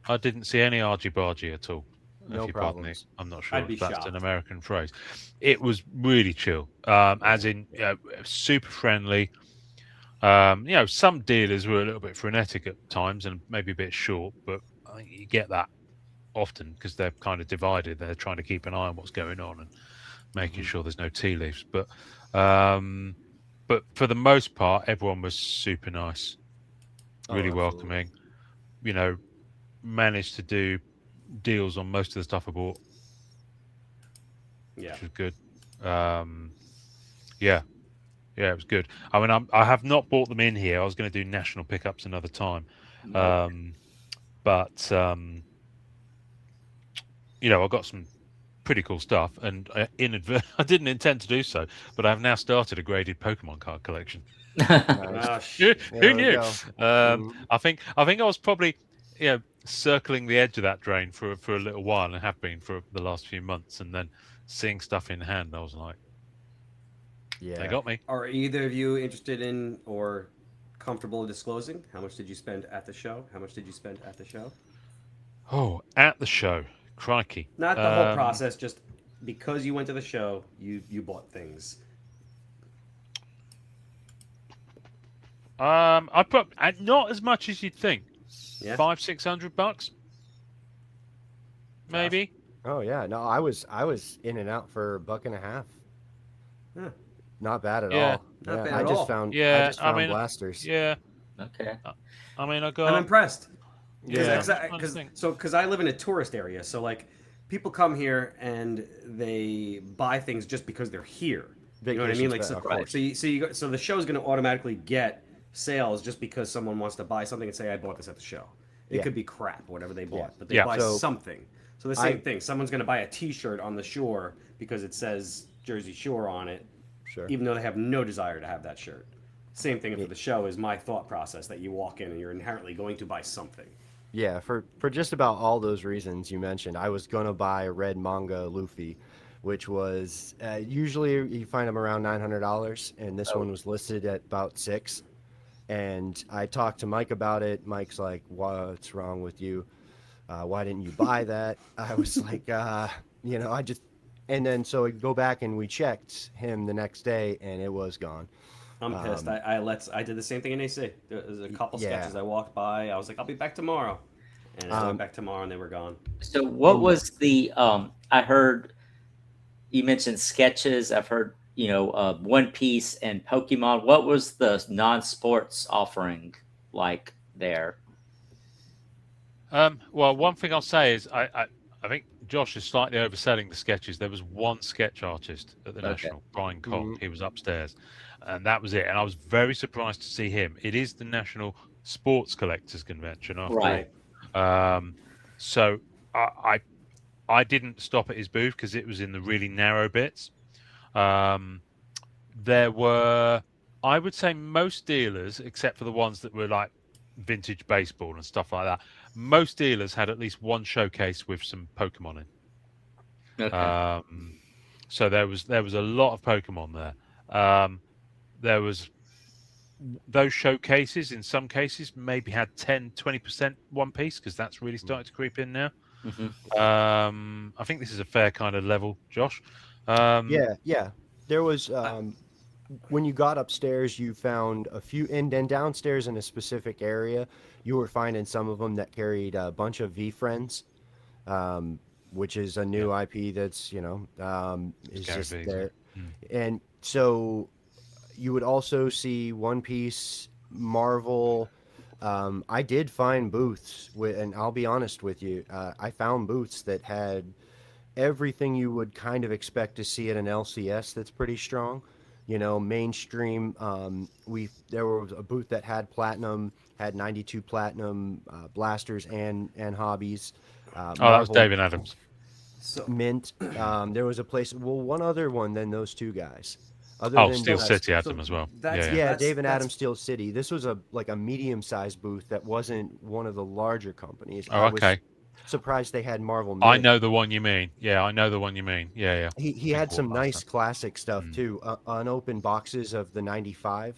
I didn't see any argy-bargy at all. No if you pardon me. problems. I'm not sure I'd be if that's shocked. an American phrase. It was really chill, as in super friendly. Some dealers were a little bit frenetic at times and maybe a bit short, but I think you get that often because they're kind of divided. They're trying to keep an eye on what's going on and making sure there's no tea leaves. But but for the most part, everyone was super nice, really absolutely. welcoming. You know, managed to do deals on most of the stuff I bought, Yeah. which was good. Yeah, it was good. I mean, I have not bought them in here. I was going to do national pickups another time, but you know, I got some pretty cool stuff, and I didn't intend to do so, but I've now started a graded Pokemon card collection. Nice. Who There we knew? go. Mhm. I think I was probably, you know, circling the edge of that drain for a little while, and have been for the last few months, and then seeing stuff in hand, I was like, Yeah. they got me. Are either of you interested in or comfortable disclosing how much did you spend at the show? How much did you spend at the show? Oh, at the show, crikey! Not the whole process, just because you went to the show, you bought things. I put not as much as you'd think. Yeah. $500-600, maybe. Oh yeah, no, I was in and out for $1.50. Huh. Not bad at Yeah. all. Not Yeah, bad I at just all. found Yeah, I just I found mean, blasters. Yeah, Okay. I mean, I I'm got. impressed. Yeah, Because I live in a tourist area, so like people come here and they buy things just because they're here. You know what I mean? Like, Vacation spot, of course. so the show's going to automatically get sales just because someone wants to buy something and say, I bought this at the show. It Yeah. could be crap, whatever they bought, Yeah. but they Yeah. buy So, something. So the same thing. Someone's going to buy a T-shirt on the shore because it says Jersey Shore on it, Sure. even though they have no desire to have that shirt. Same thing for the show is my thought process that you walk in and you're inherently going to buy something. Yeah, for just about all those reasons you mentioned, I was gonna buy a red manga Luffy, which was usually you find them around $900, and this one was listed at about $600. And I talked to Mike about it. Mike's like, "What's wrong with you? Why didn't you buy that?" I was like, you know, I just, and then so we go back and we checked him the next day, and it was gone. I'm pissed. I did the same thing in AC. There was a couple Yeah. sketches I walked by. I was like, I'll be back tomorrow, and I went back tomorrow, and they were gone. So what was the I heard you mentioned sketches. I've heard, you know, One Piece and Pokemon. What was the non-sports offering like there? Well, one thing I'll say is I think Josh is slightly overselling the sketches. There was one sketch artist at the National, Brian Cobb. He was upstairs, and that was it. And I was very surprised to see him. It is the National Sports Collectors Convention, after all. So I didn't stop at his booth because it was in the really narrow bits. There were, I would say, most dealers, except for the ones that were like vintage baseball and stuff like that, most dealers had at least one showcase with some Pokemon in. Okay. So there was a lot of Pokemon there. There was those showcases in some cases maybe had 10-20% One Piece, because that's really starting to creep in now. I think this is a fair kind of level, Josh. Yeah. There was when you got upstairs, you found a few, and then downstairs in a specific area, you were finding some of them that carried a bunch of V Friends, which is a new IP that's, you know, is just there. And so you would also see One Piece, Marvel. I did find booths and I'll be honest with you, I found booths that had everything you would kind of expect to see at an LCS that's pretty strong. You know, mainstream. There was a booth that had platinum, had 92 platinum blasters and hobbies. That was David Adams. Mint. There was a place. Well, one other one than those two guys. Steel City had them as well. David Adams, Steel City. This was a medium-sized booth that wasn't one of the larger companies. Oh, okay. Surprised they had Marvel Mint. I know the one you mean. Yeah, I know the one you mean. Yeah. He had some nice classic stuff too. Unopened boxes of the 95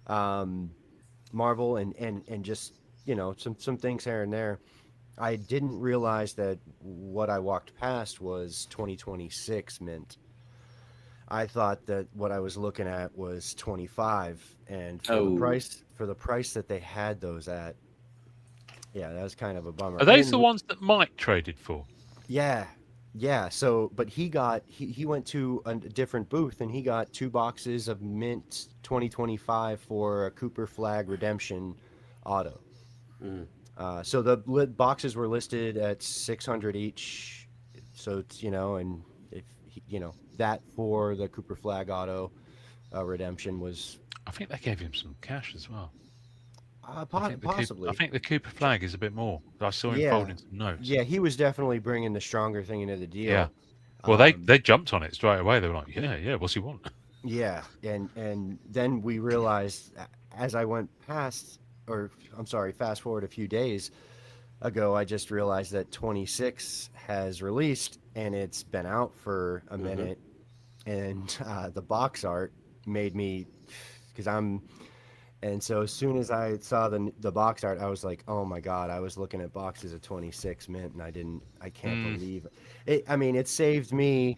Marvel and just, you know, some things here and there. I didn't realize that what I walked past was 2026 Mint. I thought that what I was looking at was 25, and for the price that they had those at, yeah, that was kind of a bummer. Are those the ones that Mike traded for? Yeah. Yeah, so but he went to a different booth and he got 2 boxes of mint 2025 for a Cooper Flag Redemption auto. Mm. So the boxes were listed at 600 each. So it's, and if that for the Cooper Flag auto redemption was I think they gave him some cash as well. possibly. I think the Cooper Flag is a bit more. I saw him Yeah, folding some notes. yeah, he was definitely bringing the stronger thing into the Yeah. deal. Well, they jumped on it straight away. They were like, yeah, what's he want? Yeah, and then we realized as I went past, or I'm sorry, fast forward a few days ago, I just realized that 26 has released and it's been out for a minute, and the box art made me, because and so as soon as I saw the box art, I was like, oh my God, I was looking at boxes of 26 mint and I can't believe it. I mean, it saved me,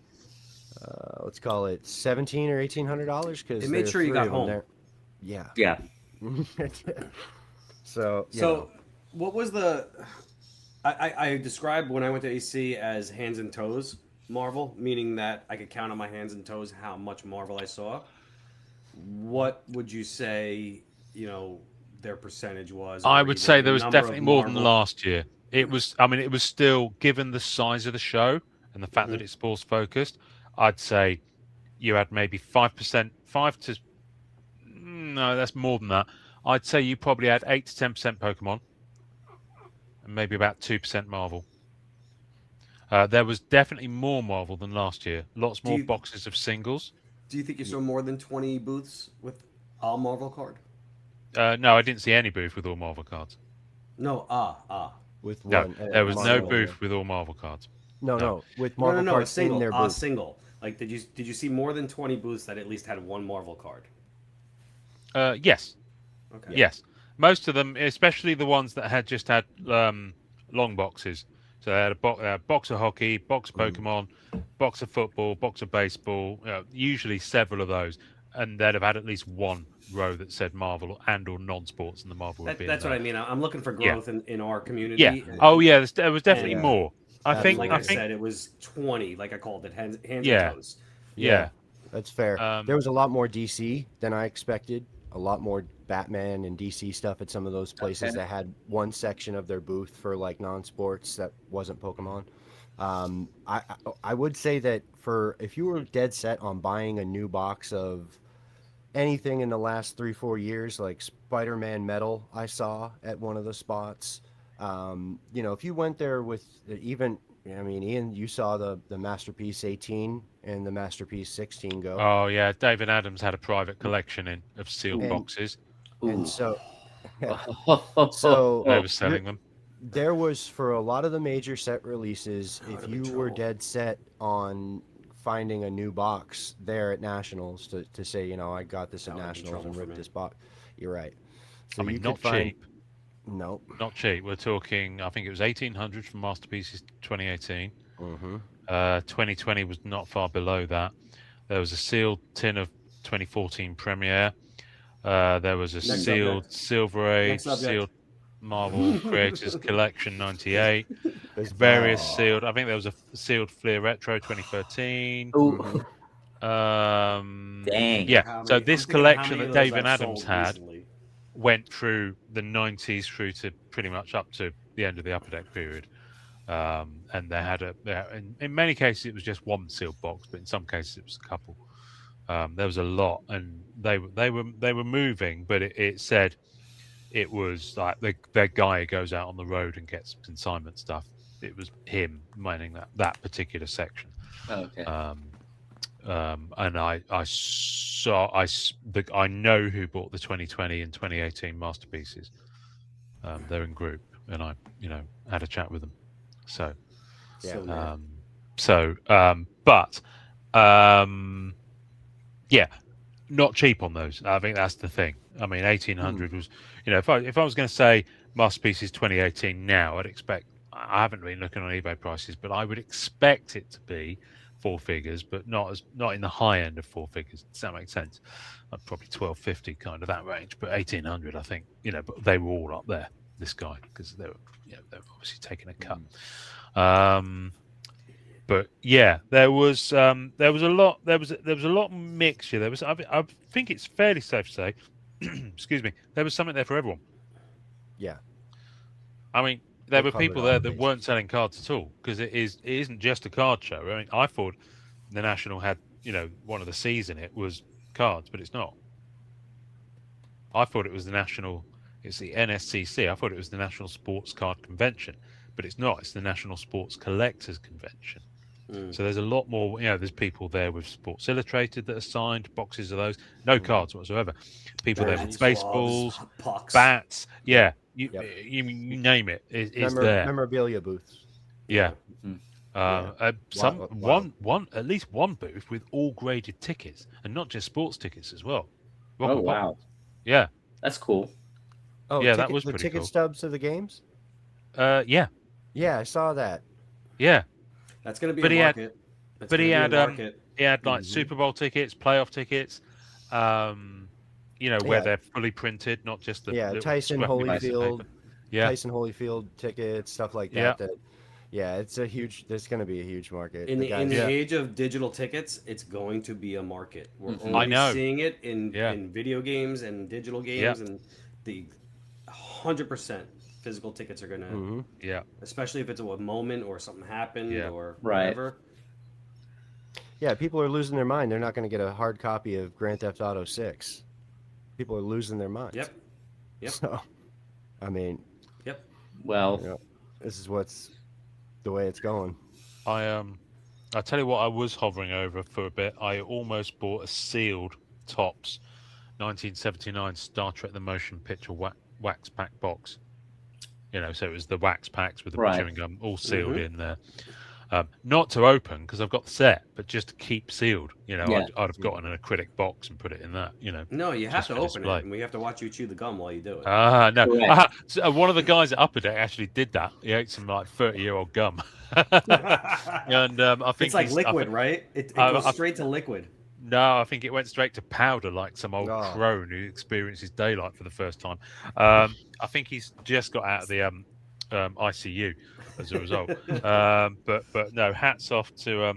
let's call it $1,700 or $1,800 because It made sure you got home. Yeah. Yeah. So what was the? I described when I went to AC as hands and toes Marvel, meaning that I could count on my hands and toes how much Marvel I saw. What would you say? Their percentage was. I or would even say the there was number of definitely more than Marvel- last year. It was. I mean, it was still, given the size of the show and the fact that it's sports focused, I'd say you had maybe 5%, 5 to no, that's more than that. I'd say you probably had 8 to 10% Pokemon, and maybe about 2% Marvel. There was definitely more Marvel than last year. Lots more boxes of singles. Do you think you saw more than 20 booths with all Marvel card? No, I didn't see any booth with all Marvel cards. No, with No, one, there was no Marvel- booth with all Marvel cards. No, with no, Marvel no, a cards single, in their a booth. single. Like, did you see more than 20 booths that at least had one Marvel card? Yes. Okay. Yes. Most of them, especially the ones that had just had long boxes. So they had a box of hockey, box of Pokemon, box of football, box of baseball, usually several of those. And they'd have had at least one row that said Marvel and or non-sports, and the Marvel would be in That's there. what I mean. I'm looking for growth in our community. Yeah. Oh, yeah. There was definitely Yeah. more. I think. Like I I think. said, it was 20. Like I called it, hands Yeah. and toes. Yeah. That's fair. There was a lot more DC than I expected. A lot more Batman and DC stuff at some of those places that had one section of their booth for like non-sports that wasn't Pokemon. I would say that if you were dead set on buying a new box of anything in the last 3-4 years, like Spider-Man metal, I saw at one of the spots. If you went there with even, I mean, Ian, you saw the Masterpiece 18 and the Masterpiece 16 go. Oh, yeah. David Adams had a private collection of sealed boxes. And so, They so were selling them. there was, for a lot of the major set releases, if you were dead set on finding a new box there at Nationals to say, I got this at Nationals and ripped this box. You're right. So I mean, you not could find, cheap. No. Not cheap. We're talking, I think it was 1,800 from Masterpieces 2018. 2020 was not far below that. There was a sealed tin of 2014 Premiere. There was a sealed Silver Age, sealed Marvel Creators Collection 98. Various sealed. I think there was a sealed Fleer Retro 2013. Dang. Yeah. So this collection that David Adams had went through the 90s through to pretty much up to the end of the Upper Deck period. And they had in many cases it was just one sealed box, but in some cases it was a couple. There was a lot, and they were moving, but it said it was like their guy who goes out on the road and gets consignment stuff. It was him manning that particular section. Okay. And I know who bought the 2020 and 2018 Masterpieces. They're in group, and I had a chat with them. So, yeah, not cheap on those. I think that's the thing. I mean, 1,800 was, if I was going to say Masterpieces 2018 now, I'd expect. I haven't been looking on eBay prices, but I would expect it to be 4 figures, but not in the high end of 4 figures. Does that make sense? Probably 1,250, kind of that range. But 1,800, I think. But they were all up there. This guy, because they were obviously taking a cut. But yeah, there was a lot mixture. I think it's fairly safe to say, excuse me, there was something there for everyone. Yeah. I mean, there They were covered people all there the that weren't bases. selling cards at all, because it isn't just a card show. I mean, I thought the National had, one of the C's in it was cards, but it's not. I thought it was the National. It's the NSCC. I thought it was the National Sports Card Convention, but it's not. It's the National Sports Collectors Convention. So there's a lot more. There's people there with Sports Illustrated that are signed, boxes of those, no cards whatsoever. People there with Jerseys, baseballs, gloves, pucks. bats. Yeah, you Yep. you name it. It's there. Memorabilia booths. Yeah. Mhm. Wow. At least one booth with all graded tickets, and not just sports tickets as well. Oh, Rock and pop. wow. Yeah. That's cool. Oh, Yeah, that was the pretty ticket cool. stubs of the games. Yeah. Yeah, I saw that. Yeah. That's going to be But a he had- market. That's But gonna he be a had market. like Super Bowl tickets, playoff tickets, where Yeah. they're fully printed, not just the little Tyson scruffy piece of Holyfield. paper. Yeah. Tyson Holyfield tickets, stuff like Yeah. that. It's a huge. There's going to be a huge market. In the Yeah. age of digital tickets, it's going to be a market. We're Mhm. only I know. seeing it in Yeah. video games and digital games, and the 100% physical tickets are gonna, hmm Yeah. especially if it's a moment or something happened Yeah. or Right. whatever. Yeah, people are losing their mind. They're not going to get a hard copy of Grand Theft Auto 6. People are losing their minds. Yep. Yep. So, I mean, Well, Yeah. this is what's the way it's going. I tell you what, I was hovering over for a bit. I almost bought a sealed Topps 1979 Star Trek the Motion Picture wax pack box. So it was the wax packs with the Right. chewing gum all sealed Mhm. in there. Not to open because I've got the set, but just to keep sealed. Yeah. I'd have gotten an acrylic box and put it in that. No, you have Just to for open display. it, and we have to watch you chew the gum while you do it. No. Correct. So, one of the guys at Upper Deck actually did that. He ate some like 30-year-old gum, and I think it's like he's- liquid, right? It I- goes I- straight to liquid. No, I think it went straight to powder, like some old Oh. crone who experiences daylight for the first time. I think he's just got out of the ICU as a result. But no, hats off to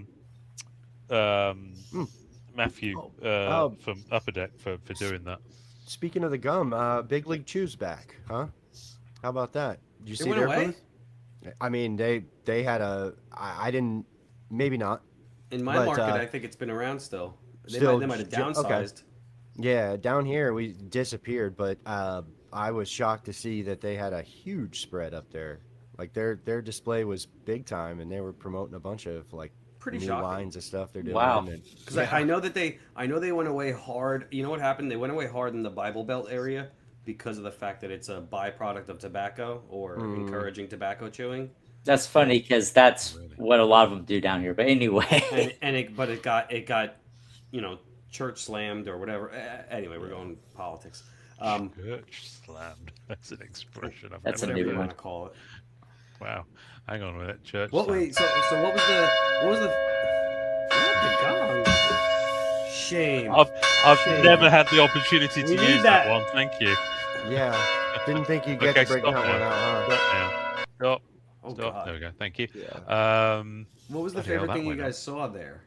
Matthew from Upper Deck for doing that. Speaking of the gum, Big League Chew's back, huh? How about that? Did you It see went their away? booth? I mean, they had a. I didn't. Maybe not. In my But, market, I think it's been around still. They still might have okay. downsized. Yeah, down here we disappeared, but I was shocked to see that they had a huge spread up there. Like their display was big time, and they were promoting a bunch of like Pretty new shocking. lines of stuff they're doing. Wow. and- Because I know that they went away hard. You know what happened? They went away hard in the Bible Belt area because of the fact that it's a byproduct of tobacco or encouraging tobacco chewing. that's funny because that's Really? what a lot of them do down here. But anyway, But it got church slammed or whatever. Anyway, we're going politics. Church slammed. That's an expression. I've That's a never Whatever new you heard. want to call it. Wow. Hang on a minute. Church. What? slammed. Wait. So what was the gong? Shame. I've Shame. never had the opportunity to We need use that that. one. Thank you. Yeah, didn't think you'd get Okay, to break stop that now. one out, huh? Stop now. Stop. Oh, Stop. God. There we go. Thank you. Yeah. What was the Bloody hell, favorite that thing you went guys saw there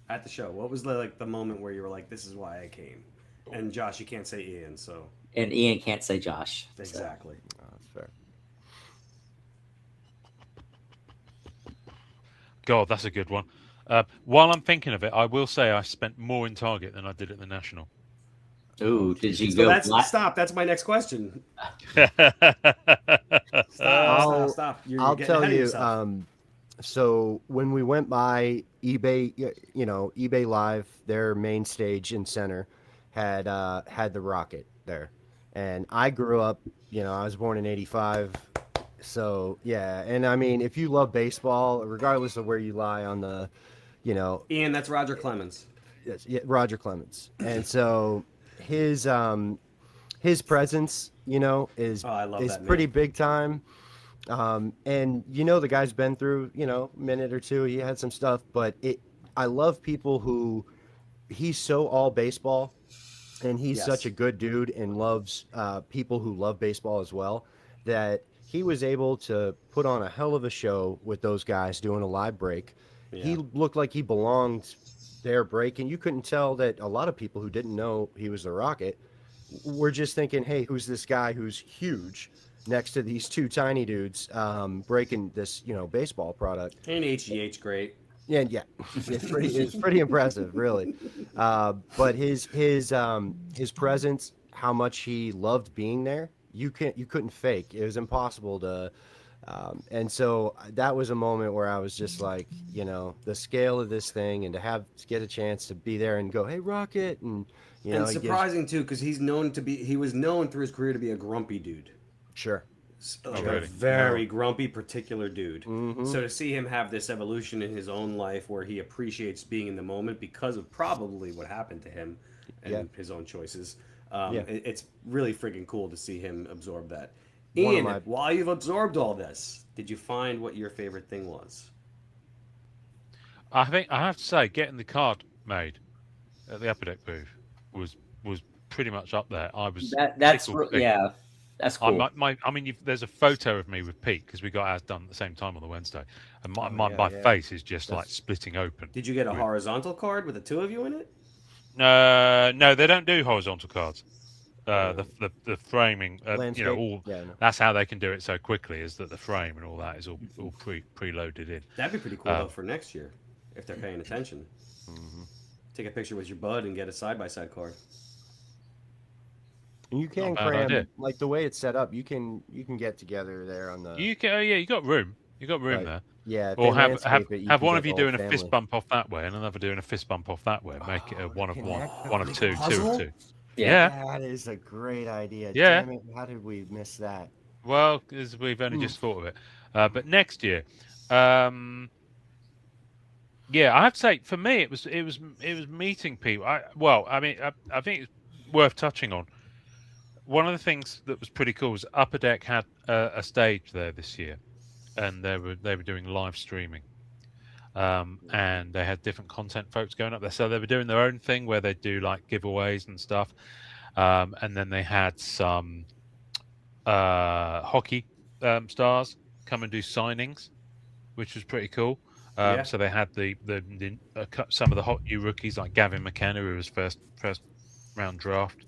at the show? What was the moment where you were like, "This is why I came"? And Josh, you can't say Ian, so and Ian can't say Josh. so. exactly. Oh, that's fair. God, that's a good one. While I'm thinking of it, I will say I spent more in Target than I did at the National. Ooh, did you So go? that's black? stop. That's my next question. I'll- Stop. You're I'll getting tell ahead of you. yourself. So when we went by eBay, eBay Live, their main stage in center had the rocket there, and I grew up. I was born in '85, so yeah. And I mean, if you love baseball, regardless of where you lie on the, Ian, that's Roger Clemens. yes, yeah, Roger Clemens, and so his presence, is Oh, I love is that pretty man. big time. And the guy's been through, a minute or two. He had some stuff, but I love people who he's so all baseball, and he's Yes. such a good dude and loves people who love baseball as well, that he was able to put on a hell of a show with those guys doing a live break. He looked like he belonged there breaking. You couldn't tell that a lot of people who didn't know he was the Rocket were just thinking, hey, who's this guy who's huge next to these two tiny dudes breaking this, baseball product. And HGH great. Yeah, it's pretty impressive, really. But his presence, how much he loved being there, you couldn't fake. It was impossible to. And so that was a moment where I was just like, the scale of this thing, and to get a chance to be there and go, hey, Rocket, and and surprising too, because he was known through his career to be a grumpy dude. Sure. Like a very grumpy, particular dude. Mm-hmm. So to see him have this evolution in his own life where he appreciates being in the moment because of probably what happened to him and his own choices, it's really freaking cool to see him absorb that. Ian, while you've absorbed all this, did you find what your favorite thing was? I think I have to say, getting the card made at the Upper Deck booth was pretty much up there. I was that's cool. There's a photo of me with Pete because we got ours done at the same time on the Wednesday, and my face is just like splitting open. Did you get a horizontal card with the two of you in it? No, they don't do horizontal cards. The framing, that's how they can do it so quickly. Is that the frame and all that is all preloaded in. That'd be pretty cool though for next year if they're paying attention. Mm-hmm. Take a picture with your bud and get a side-by-side card. And you can cram, like the way it's set up. You can get together there on the. You got room. You got room there. Yeah. Or have one of you doing a fist bump off that way and another doing a fist bump off that way. Make it a one of one, one of two, two of two. Yeah, that is a great idea. Yeah. Damn it, how did we miss that? Well, because we've only just thought of it. But next year, I have to say, for me, it was meeting people. I think it's worth touching on. One of the things that was pretty cool was Upper Deck had a stage there this year, and they were doing live streaming, and they had different content folks going up there. So they were doing their own thing where they do like giveaways and stuff, and then they had some hockey stars come and do signings, which was pretty cool. So they had some of the hot new rookies like Gavin McKenna, who was first round draft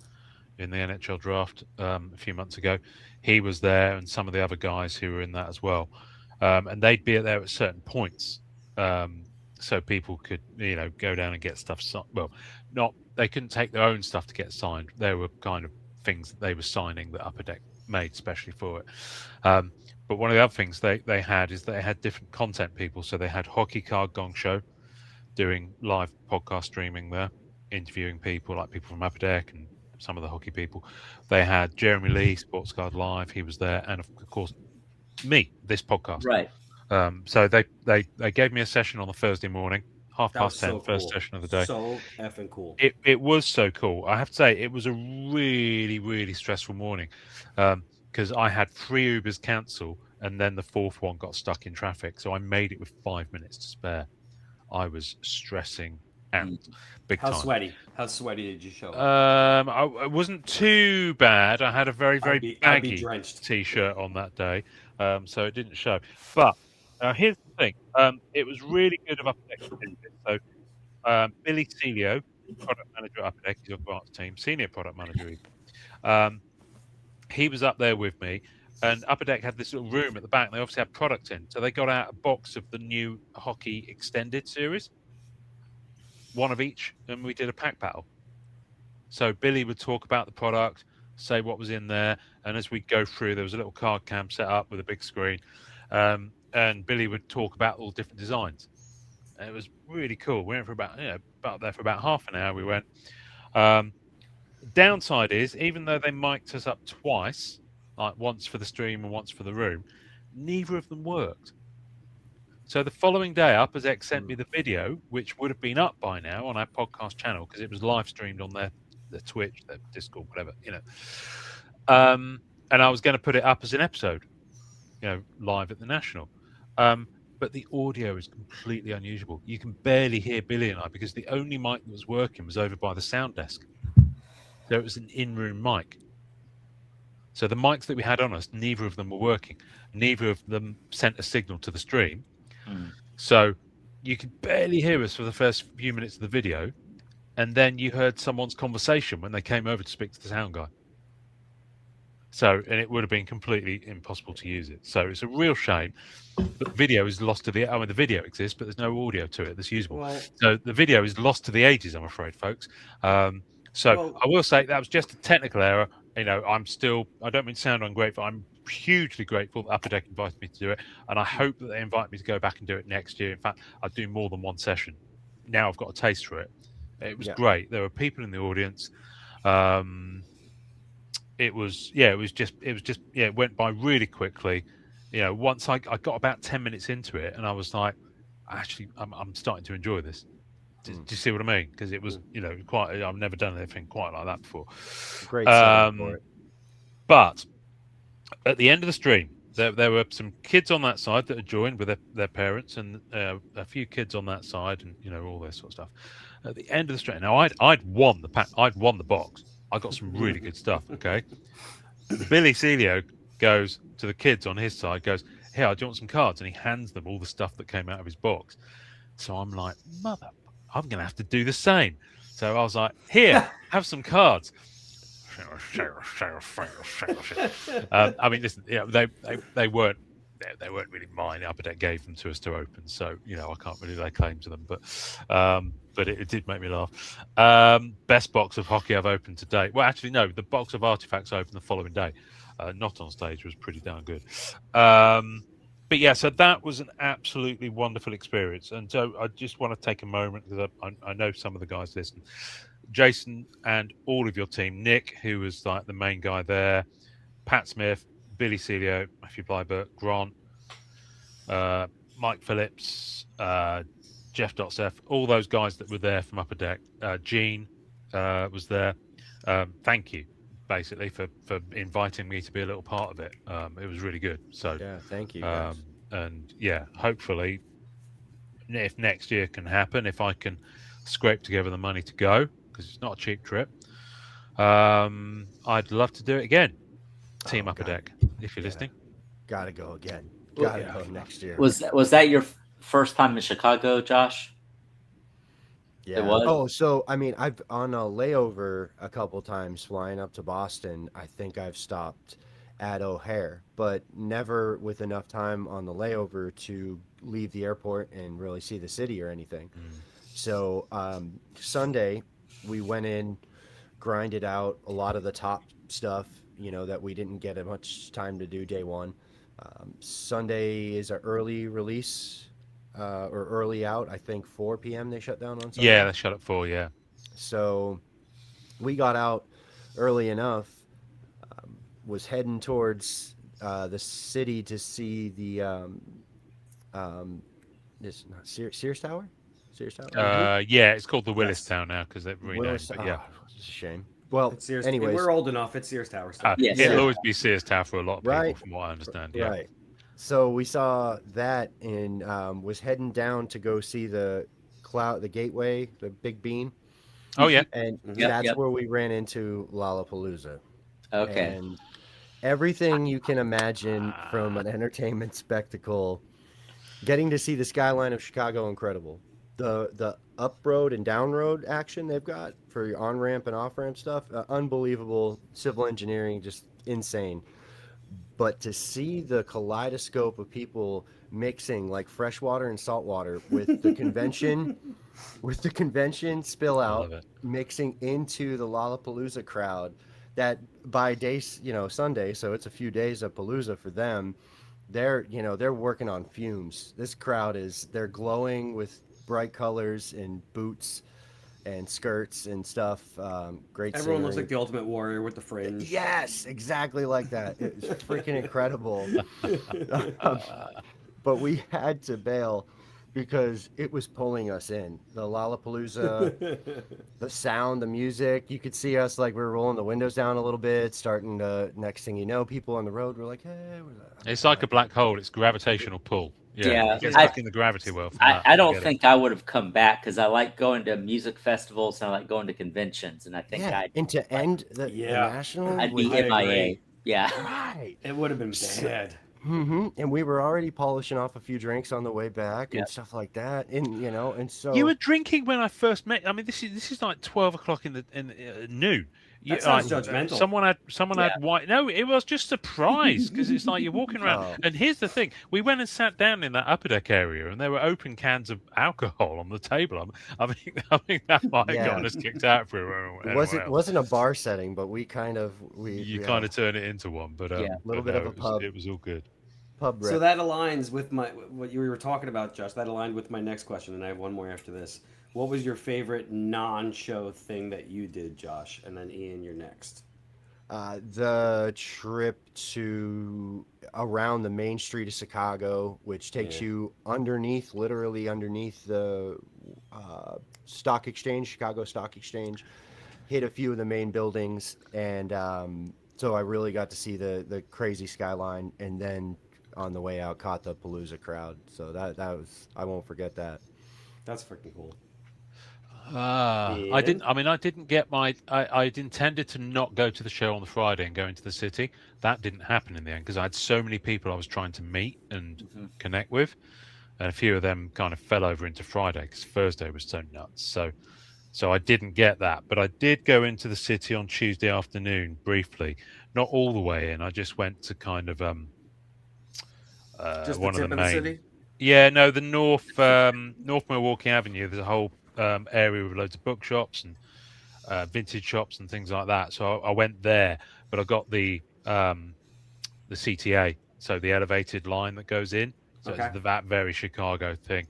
in the NHL draft a few months ago. He was there, and some of the other guys who were in that as well. And they'd be there at certain points, so people could go down and get stuff signed. Well, they couldn't take their own stuff to get signed. There were kind of things that they were signing that Upper Deck made specially for it. But one of the other things they had is they had different content people. So they had Hockey Card Gong Show doing live podcast streaming there, interviewing people like people from Upper Deck and some of the hockey people. They had Jeremy Lee, Sports Card Live. He was there, and of course me, this podcast. Right. So they gave me a session on the Thursday morning, 10:30, first session of the day. So effing cool. It was so cool. I have to say, it was a really, really stressful morning because I had 3 Ubers cancel, and then the 4th one got stuck in traffic. So I made it with 5 minutes to spare. I was stressing out big time. How sweaty did you show up? It wasn't too bad. I had a very, very baggy drenched t-shirt on that day, so it didn't show. But here's the thing. It was really good of Upper Deck to do this. So Billy Celio, product manager at Upper Deck, he's on Grant's team, senior product manager even. He was up there with me, and Upper Deck had this little room at the back. And they obviously had product in, so they got out a box of the new Hockey Extended series, one of each, and we did a pack battle. So Billy would talk about the product, say what was in there, and as we go through, there was a little card cam set up with a big screen, and Billy would talk about all different designs. And it was really cool. We went for about there for about half an hour. We went. Downside is, even though they mic'd us up twice, like once for the stream and once for the room, neither of them worked. So the following day, Upper Deck sent me the video, which would have been up by now on our podcast channel because it was live streamed on their Twitch, their Discord, whatever, And I was going to put it up as an episode, live at the National. But the audio is completely unusable. You can barely hear Billy and I because the only mic that was working was over by the sound desk. So it was an in-room mic. So the mics that we had on us, neither of them were working. Neither of them sent a signal to the stream. So you could barely hear us for the first few minutes of the video, and then you heard someone's conversation when they came over to speak to the sound guy. So, and it would have been completely impossible to use it. So it's a real shame. But the video is lost to the. I mean, the video exists, but there's no audio to it that's usable. Well, So the video is lost to the ages, I'm afraid, folks. So I will say that was just a technical error. You know, I don't mean to sound ungrateful. I'm hugely grateful that Upper Deck invited me to do it, and I hope that they invite me to go back and do it next year. In fact, I'll do more than one session. Now I've got a taste for it. It was great. There were people in the audience. It went by really quickly. You know, once I got about 10 minutes into it, and I was like, actually, I'm starting to enjoy this. Do you see what I mean? Because it was, you know, I've never done anything quite like that before. Great setting for it. But at the end of the stream, there were some kids on that side that had joined with their parents, and a few kids on that side, and you know, all this sort of stuff. At the end of the stream, now I'd won the pack. I'd won the box. I got some really good stuff. Okay, Billy Celio goes to the kids on his side, goes, "Here, do you want some cards?" And he hands them all the stuff that came out of his box. So I'm like, mother, I'm going to have to do the same. So I was like, "Here, have some cards." I mean, listen, you know, they weren't really mine. Upper Deck gave them to us to open, so you know, I can't really lay claim to them. But it did make me laugh. Best box of hockey I've opened to date. Well, actually, no, the box of artifacts I opened the following day. Not on stage was pretty darn good. But yeah, so that was an absolutely wonderful experience. And so I just want to take a moment, because I know some of the guys listen. Jason and all of your team, Nick, who was like the main guy there, Pat Smith, Billy Celio, Matthew Blybert, Grant, Mike Phillips, Jeff Dotseff, all those guys that were there from Upper Deck. Gene was there. Thank you, basically, for inviting me to be a little part of it. It was really good. So Yeah, thank you. Guys. And yeah, hopefully, if next year can happen, if I can scrape together the money to go, because it's not a cheap trip, I'd love to do it again. Team Upper Deck, if you're listening. Gotta go again. Gotta go next year. Was that your first time in Chicago, Josh? Yeah. It was? Oh, so I mean, I've on a layover a couple times flying up to Boston. I think I've stopped at O'Hare, but never with enough time on the layover to leave the airport and really see the city or anything. So Sunday, we went in, grinded out a lot of the top stuff, you know, that we didn't get much time to do day one. Sunday is an early release or early out. I think 4 p.m. they shut down on Sunday. Yeah, they shut at 4, yeah. So we got out early enough, was heading towards the city to see the this not Sears Tower? Sears Tower? Yeah, it's called the Willis Town now because they've renamed. But yeah, it's a shame. Well, anyways, we're old enough. It's Sears Tower still. Yes. It'll always be Sears Tower for a lot of people, Right. from what I understand. Yeah. Right. So we saw that and was heading down to go see the gateway, the Big Bean. Oh yeah. And Yep, that's yep. where we ran into Lollapalooza. Okay. And everything you can imagine from an entertainment spectacle, getting to see the skyline of Chicago, incredible. The up road and down road action they've got for your on ramp and off ramp stuff, unbelievable. Civil engineering, just insane. But to see the kaleidoscope of people mixing like freshwater and saltwater with the convention, spill out, mixing into the Lollapalooza crowd, that by days, you know, Sunday, so it's a few days of Palooza for them. They're working on fumes. This crowd they're glowing with bright colors and boots and skirts and stuff. Great. Everyone looks like the Ultimate Warrior with the fringe. Yes, exactly like that. It's freaking incredible. But we had to bail because it was pulling us in. The Lollapalooza, the sound, the music. You could see us like we were rolling the windows down a little bit, starting to. Next thing you know, people on the road were like, "Hey, where's that?" It's like a black hole. It's gravitational pull. Yeah, You get stuck in the gravity world. I don't think I would have come back because I like going to music festivals and I like going to conventions, and I think and to end the national, I'd be I MIA. agree. Yeah. Right. It would have been bad. And we were already polishing off a few drinks on the way back Yep. and stuff like that. And and so You were drinking when I first met. I mean, this is like 12 o'clock in noon. That sounds judgmental. Someone had white. No, it was just surprise because it's like you're walking around. Oh. And here's the thing: we went and sat down in that upper deck area, and there were open cans of alcohol on the table. I think that might have gotten us kicked out for it wasn't a bar setting, but we kind of kind of turned it into one. But a little bit of a pub. It was all good. Pub So that aligns with what you were talking about, Josh. That aligned with my next question, and I have one more after this. What was your favorite non-show thing that you did, Josh? And then Ian, you're next. The trip to around the main street of Chicago, which takes you literally underneath the stock exchange, Chicago Stock Exchange, hit a few of the main buildings, and so I really got to see the crazy skyline, and then on the way out caught the Palooza crowd. So that was, I won't forget that. That's freaking cool. I didn't get my. I'd intended to not go to the show on the Friday and go into the city. That didn't happen in the end because I had so many people I was trying to meet and connect with, and a few of them kind of fell over into Friday because Thursday was so nuts. So I didn't get that, but I did go into the city on Tuesday afternoon briefly, not all the way in. I just went to kind of just one the of the tip main. of the city? Yeah, no, the North Milwaukee Avenue. There's a whole area with loads of bookshops and vintage shops and things like that. So I went there, but I got the CTA, so the elevated line that goes in. So it's that very Chicago thing.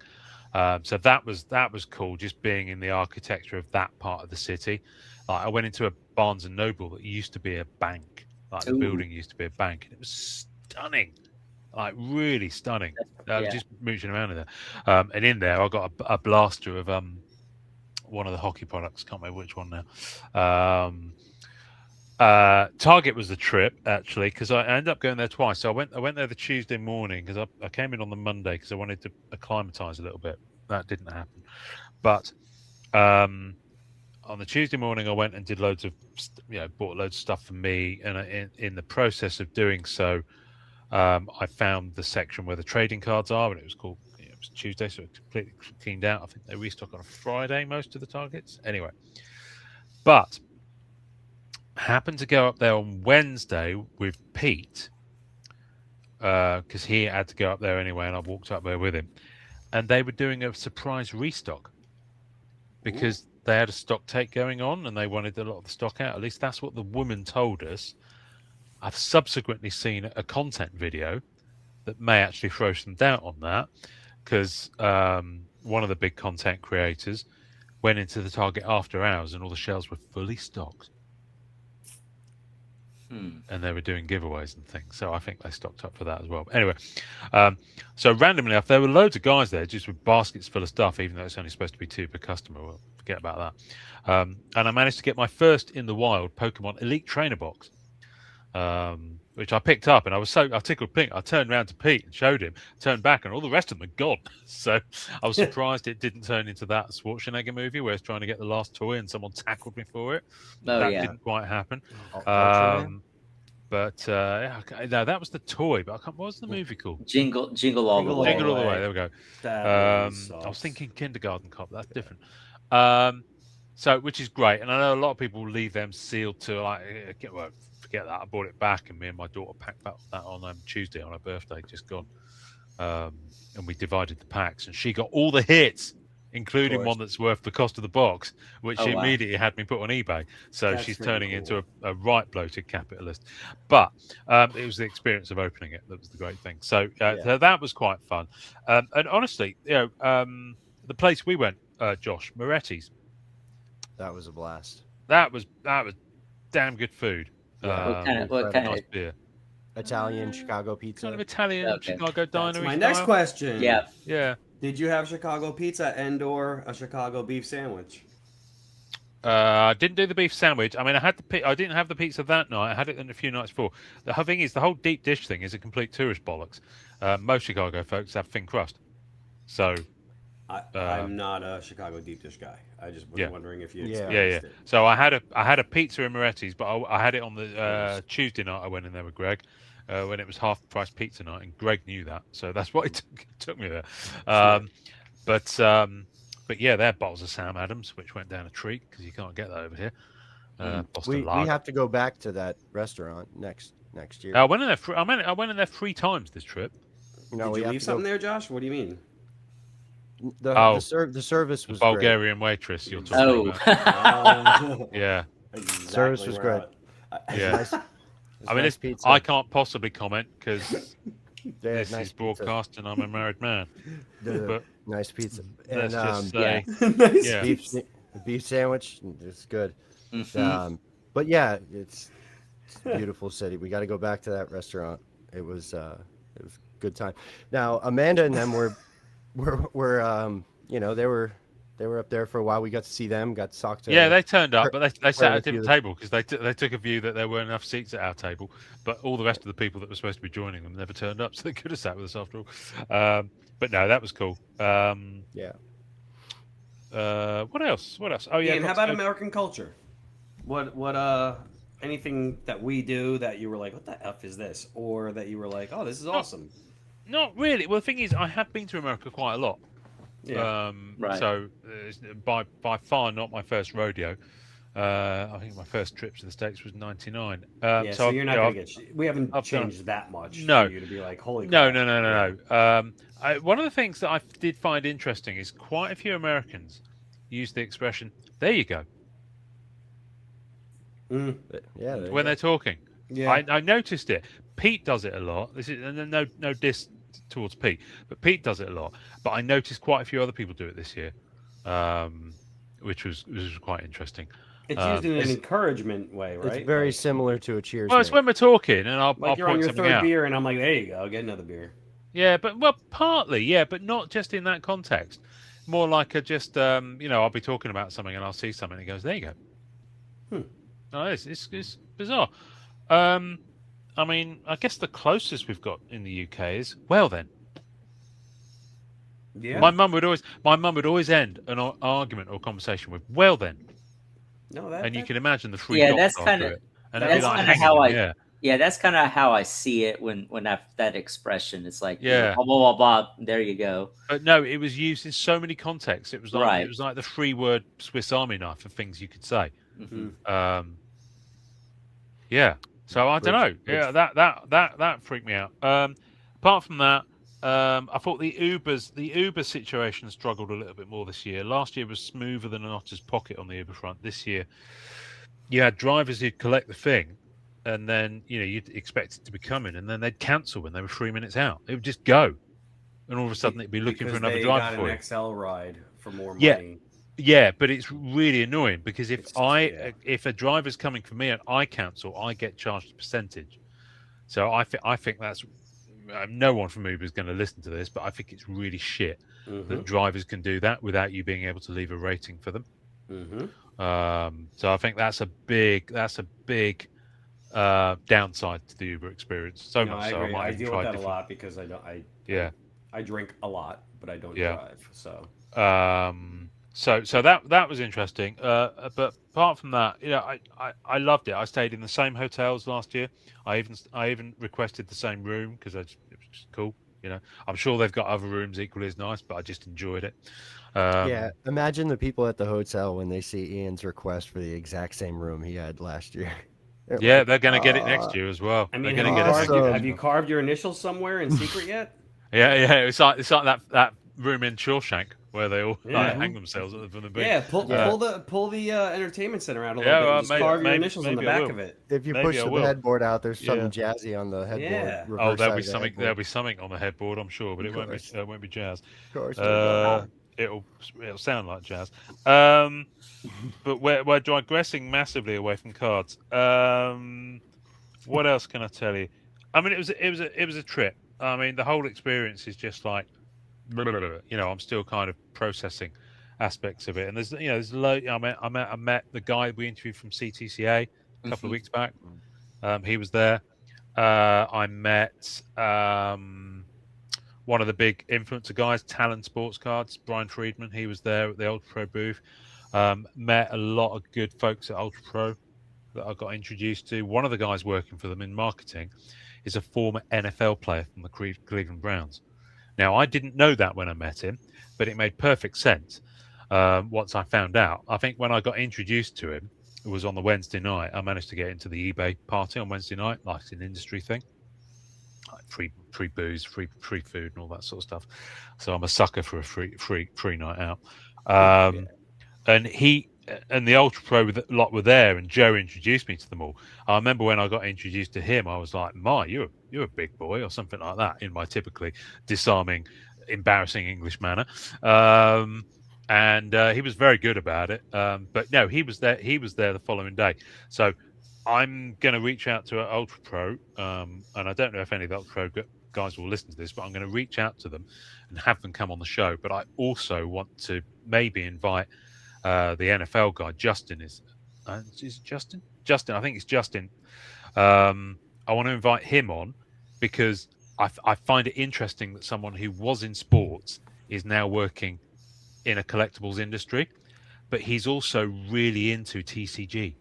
So that was cool, just being in the architecture of that part of the city. Like I went into a Barnes and Noble that used to be a bank. Like the building used to be a bank, and it was stunning. Like really stunning. Just mooching around in there, and in there I got a blaster of one of the hockey products. Can't remember which one now. Target was the trip actually because I ended up going there twice. So I went there the Tuesday morning because I came in on the Monday because I wanted to acclimatise a little bit. That didn't happen, but on the Tuesday morning I went and did loads of bought loads of stuff for me, and in the process of doing so. I found the section where the trading cards are, and it was called. It was Tuesday, so it completely cleaned out. I think they restock on a Friday, most of the Targets. Anyway, but happened to go up there on Wednesday with Pete because he had to go up there anyway, and I walked up there with him, and they were doing a surprise restock because they had a stock take going on, and they wanted a lot of the stock out. At least that's what the woman told us. I've subsequently seen a content video that may actually throw some doubt on that because one of the big content creators went into the Target after hours and all the shelves were fully stocked. And they were doing giveaways and things. So I think they stocked up for that as well. But anyway, so randomly enough, there were loads of guys there just with baskets full of stuff, even though it's only supposed to be 2 per customer. Well, forget about that. And I managed to get my first in the wild Pokemon Elite Trainer box. Which I picked up, and I tickled pink. I turned around to Pete and showed him, turned back, and all the rest of them are gone. So I was surprised it didn't turn into that Schwarzenegger movie where he's trying to get the last toy and someone tackled me for it. That didn't quite happen. But no, that was the toy. But what was the movie called? Jingle All the Way. Jingle All the Way. There we go. I was thinking Kindergarten Cop. That's different. So which is great, and I know a lot of people leave them sealed to forget that. I brought it back, and me and my daughter packed that on Tuesday on her birthday, just gone. And we divided the packs, and she got all the hits, including one that's worth the cost of the box, which she immediately had me put on eBay. So she's turning into a right bloated capitalist. But it was the experience of opening it that was the great thing. So that was quite fun. And honestly, the place we went, Josh, Moretti's. That was a blast. That was damn good food. What kind of beer? Italian Chicago pizza. Kind of Italian Chicago diner. That's my next question. Yeah. Did you have Chicago pizza and/or a Chicago beef sandwich? I didn't do the beef sandwich. I mean, I didn't have the pizza that night. I had it in a few nights before. The whole thing is, the whole deep dish thing is a complete tourist bollocks. Most Chicago folks have thin crust. So I'm not a Chicago deep dish guy. I just was wondering if you experienced it. So I had a pizza in Moretti's, but I had it on the Tuesday night. I went in there with Greg, when it was half price pizza night, and Greg knew that, so that's why he took me there. But yeah, they're bottles of Sam Adams, which went down a treat because you can't get that over here. Boston We have to go back to that restaurant next year. I went in there. I went in there 3 times this trip. Did you leave something there, Josh? What do you mean? The service was Bulgarian waitress you're talking about. Yeah, Exactly service was great. yeah. I mean, nice pizza. I can't possibly comment because They had this nice is broadcast and I'm a married man. But nice pizza. let's And just say, Nice. yeah. beef sandwich, it's good. Mhm. But yeah, it's a beautiful city. We got to go back to that restaurant. It was a good time. Now Amanda and them were they were up there for a while. We got to see them. Got to talk to Yeah, they turned up, but they sat at a a few different table because they took a view that there weren't enough seats at our table. But all the rest of the people that were supposed to be joining them never turned up, so they could have sat with us after all. But no, that was cool. yeah. What else? Oh yeah. Ian, how about American culture? What anything that we do that you were like, what the F is this? Or that you were like, oh, this is awesome. Not really. Well, the thing is, I have been to America quite a lot. Yeah. Right. So it's by far not my first rodeo. I think my first trip to the States was '99. So you're not going to get... We haven't I've done- changed that much No. for you to be like, holy No. crap. One of the things that I did find interesting is quite a few Americans use the expression, there you go, Mm. Yeah. when they're talking. Yeah. I noticed it. Pete does it a lot. This is no diss towards Pete, but Pete does it a lot. But I noticed quite a few other people do it this year, which was quite interesting. It's used in an encouragement way, right? It's very Like, similar to a cheers. Well, it's mate. when we're talking, and I'll you're on point your something third out. beer, and I'm like, there you go, get another beer. Yeah, but partly, yeah, but not just in that context. More like I'll be talking about something and I'll see something and it goes, there you go. No, it's bizarre. I mean, I guess the closest we've got in the UK is, well then. Yeah. My mum would always end an argument or conversation with, well then. No, that. And you can imagine the three Yeah, dots that's after kinda- it. And it'd be that's like kinda hanging how them, I- yeah. Yeah, that's kind of how I see it when that expression. It's like, Yeah. blah, blah, blah, blah, there you go. But no, it was used in so many contexts. It was like Right. it was like the free word Swiss Army knife for things you could say. Mhm. Yeah. So I don't know. Yeah, that freaked me out. Apart from that, I thought the Uber situation struggled a little bit more this year. Last year was smoother than an otter's pocket on the Uber front. This year, you had drivers who'd collect the thing, and then you'd expect it to be coming, and then they'd cancel when they were 3 minutes out. It would just go, and all of a sudden it'd be looking for another driver for you. An XL ride for more Yeah. money. Yeah, but it's really annoying because if It's if a driver's coming for me and I cancel, I get charged a percentage. So I think that's no one from Uber is going to listen to this, but I think it's really shit that drivers can do that without you being able to leave a rating for them. So I think that's a big downside to the Uber experience. So No, much I so agree. I I might even deal try with that a different. lot because I don't. I drink a lot, but I don't Yeah. drive. So So that was interesting. But apart from that, I loved it. I stayed in the same hotels last year. I even requested the same room because it was just cool. I'm sure they've got other rooms equally as nice, but I just enjoyed it. Yeah, imagine the people at the hotel when they see Ian's request for the exact same room he had last year. Yeah, they're going to get it next year as well. I mean, they're have going you, to get it carved, next year. have you carved your initials somewhere in secret yet? Yeah. It's like that room in Shawshank where they all hang themselves from the beach. Yeah, pull the entertainment center out a little Yeah, bit. well, And just carve your maybe- initials on the maybe I back will. of it. If you Maybe push I the will. headboard out, there's something Yeah. jazzy on the headboard. Yeah. reverse Oh, there'll side be of the something. headboard. There'll be something on the headboard, I'm sure, but Of course. it won't be jazz. Of course. It'll sound like jazz. But we're digressing massively away from cards. What else can I tell you? I mean, it was a trip. I mean, the whole experience is just like, I'm still kind of processing aspects of it. And there's I met the guy we interviewed from CTCA a couple of weeks back. He was there. I met one of the big influencer guys, Talon Sports Cards, Brian Friedman. He was there at the Ultra Pro booth. Met a lot of good folks at Ultra Pro that I got introduced to. One of the guys working for them in marketing, is a former NFL player from the Cleveland Browns. Now, I didn't know that when I met him, but it made perfect sense once I found out. I think when I got introduced to him, it was on the Wednesday night. I managed to get into the eBay party on Wednesday night, like it's an industry thing. Like free booze, free food, and all that sort of stuff. So I'm a sucker for a free night out. And he and the Ultra Pro lot were there, and Joe introduced me to them all. I remember when I got introduced to him, I was like, "My, you're a big boy," or something like that, in my typically disarming, embarrassing English manner. And he was very good about it. But no, he was there. He was there the following day. So I'm going to reach out to Ultra Pro, and I don't know if any of the Ultra Pro guys will listen to this, but I'm going to reach out to them and have them come on the show. But I also want to maybe invite the NFL guy, Justin. Is it Justin? Justin, I think it's Justin. I want to invite him on because I find it interesting that someone who was in sports is now working in a collectibles industry, but he's also really into TCG,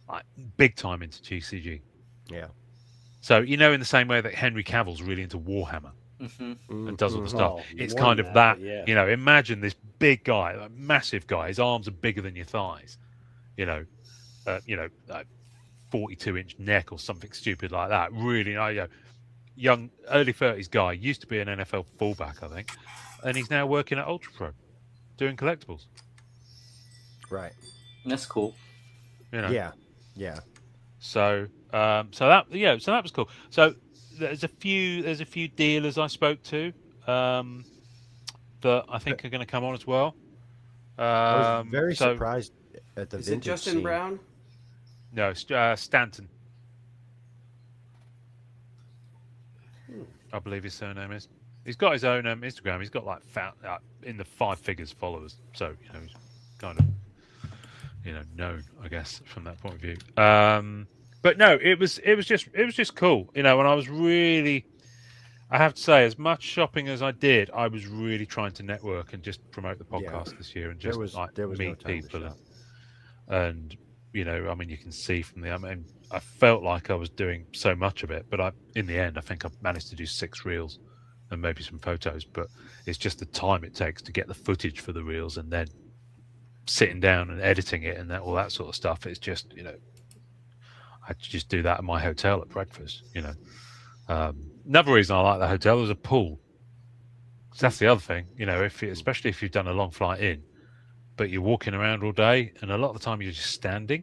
like big time into TCG. Yeah. So, in the same way that Henry Cavill's really into Warhammer and does all the stuff, Oh, it's more kind than of that, that. yeah. Imagine this big guy, like massive guy. His arms are bigger than your thighs. Like 42-inch neck or something stupid like that. Really, young, early 30s guy. Used to be an NFL fullback, I think, and he's now working at Ultra Pro, doing collectibles. Right. That's cool. Yeah. So that was cool. So there's a few dealers I spoke to that I think are going to come on as well. I was very surprised at the Is it vintage Justin scene. Brown? No, Stanton. I believe his surname is. He's got his own Instagram. He's got like in the 5 figures followers. So he's kind of known, I guess, from that point of view. But no, it was just cool. And I was really, I have to say, as much shopping as I did, I was really trying to network and just promote the podcast this year and just there was no meet time to people shop. and you can see from I felt like I was doing so much of it, but in the end I think I managed to do 6 reels and maybe some photos, but it's just the time it takes to get the footage for the reels and then sitting down and editing it and all that sort of stuff. It's just I just do that at my hotel at breakfast. Another reason I like the hotel, there's a pool. So that's the other thing, especially if you've done a long flight in, but you're walking around all day, and a lot of the time you're just standing.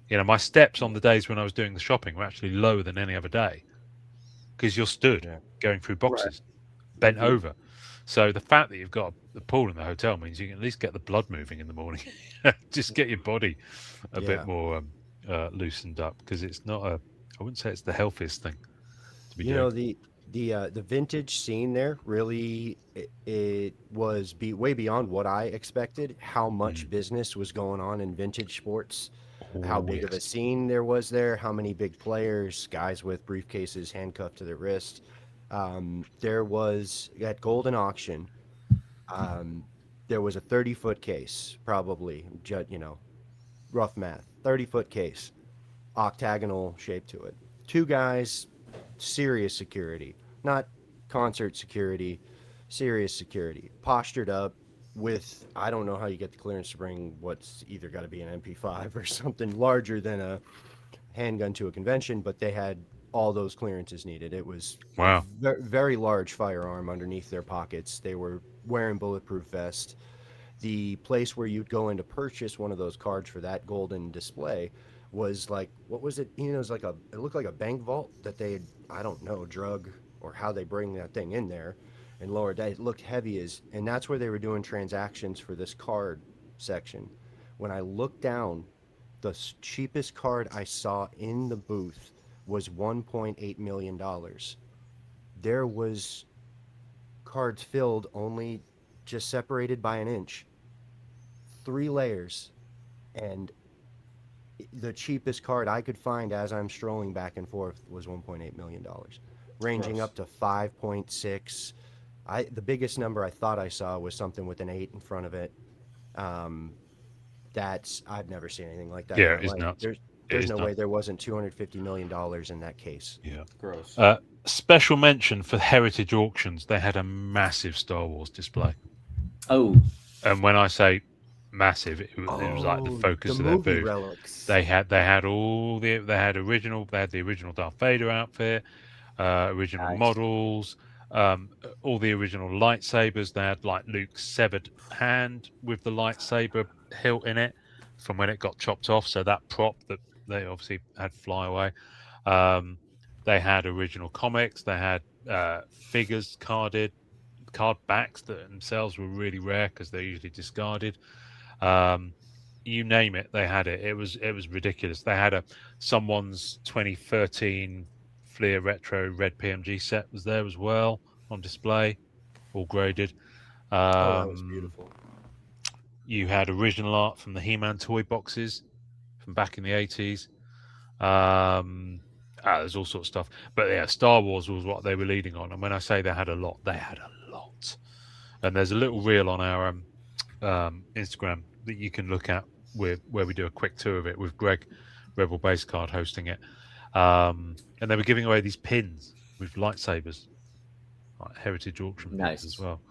My steps on the days when I was doing the shopping were actually lower than any other day because you're stood going through boxes, bent over. So the fact that you've got the pool in the hotel means you can at least get the blood moving in the morning. Just get your body a bit more loosened up, because it's not I wouldn't say it's the healthiest thing to be doing. The vintage scene there really it was way beyond what I expected. How much business was going on in vintage sports, how big of a scene there was there, how many big players, guys with briefcases handcuffed to their wrists. There was at Golden Auction, there was a 30-foot case, probably, rough math, 30-foot case, octagonal shape to it. 2 guys, serious security, not concert security, serious security, postured up with, I don't know how you get the clearance to bring what's either got to be an MP5 or something larger than a handgun to a convention, but they had all those clearances needed. It was very large firearm underneath their pockets. They were wearing bulletproof vests. The place where you'd go in to purchase one of those cards for that golden display was like, what was it? It was like it looked like a bank vault that they had, I don't know, drug or how they bring that thing in there and lowered that. It looked heavy and that's where they were doing transactions for this card section. When I looked down, the cheapest card I saw in the booth was $1.8 million. There was cards filled only just separated by an inch, 3 layers, and the cheapest card I could find as I'm strolling back and forth was $1.8 million, ranging up to 5.6. The biggest number I thought I saw was something with an 8 in front of it. I've never seen anything like that. Yeah, it's nuts. there's no way nuts. there wasn't $250 million in that case. Yeah. Gross. Special mention for Heritage Auctions. They had a massive Star Wars display. Oh, And when I say massive, it was like the focus the of their movie booth. relics. They had the original Darth Vader outfit, original Nice. models, all the original lightsabers. They had like Luke's severed hand with the lightsaber hilt in it from when it got chopped off. So that prop that they obviously had fly away. They had original comics. They had figures card backs that themselves were really rare because they're usually discarded. You name it, they had it. It was ridiculous. They had someone's 2013 Fleer Retro Red PMG set was there as well on display, all graded. That was beautiful. You had original art from the He-Man toy boxes from back in the 80s. There's all sorts of stuff. But yeah, Star Wars was what they were leading on. And when I say they had a lot, they had a lot. And there's a little reel on our Instagram that you can look at where we do a quick tour of it with Greg, Rebel Base Card, hosting it. And they were giving away these pins with lightsabers, like Heritage Auction pins as well,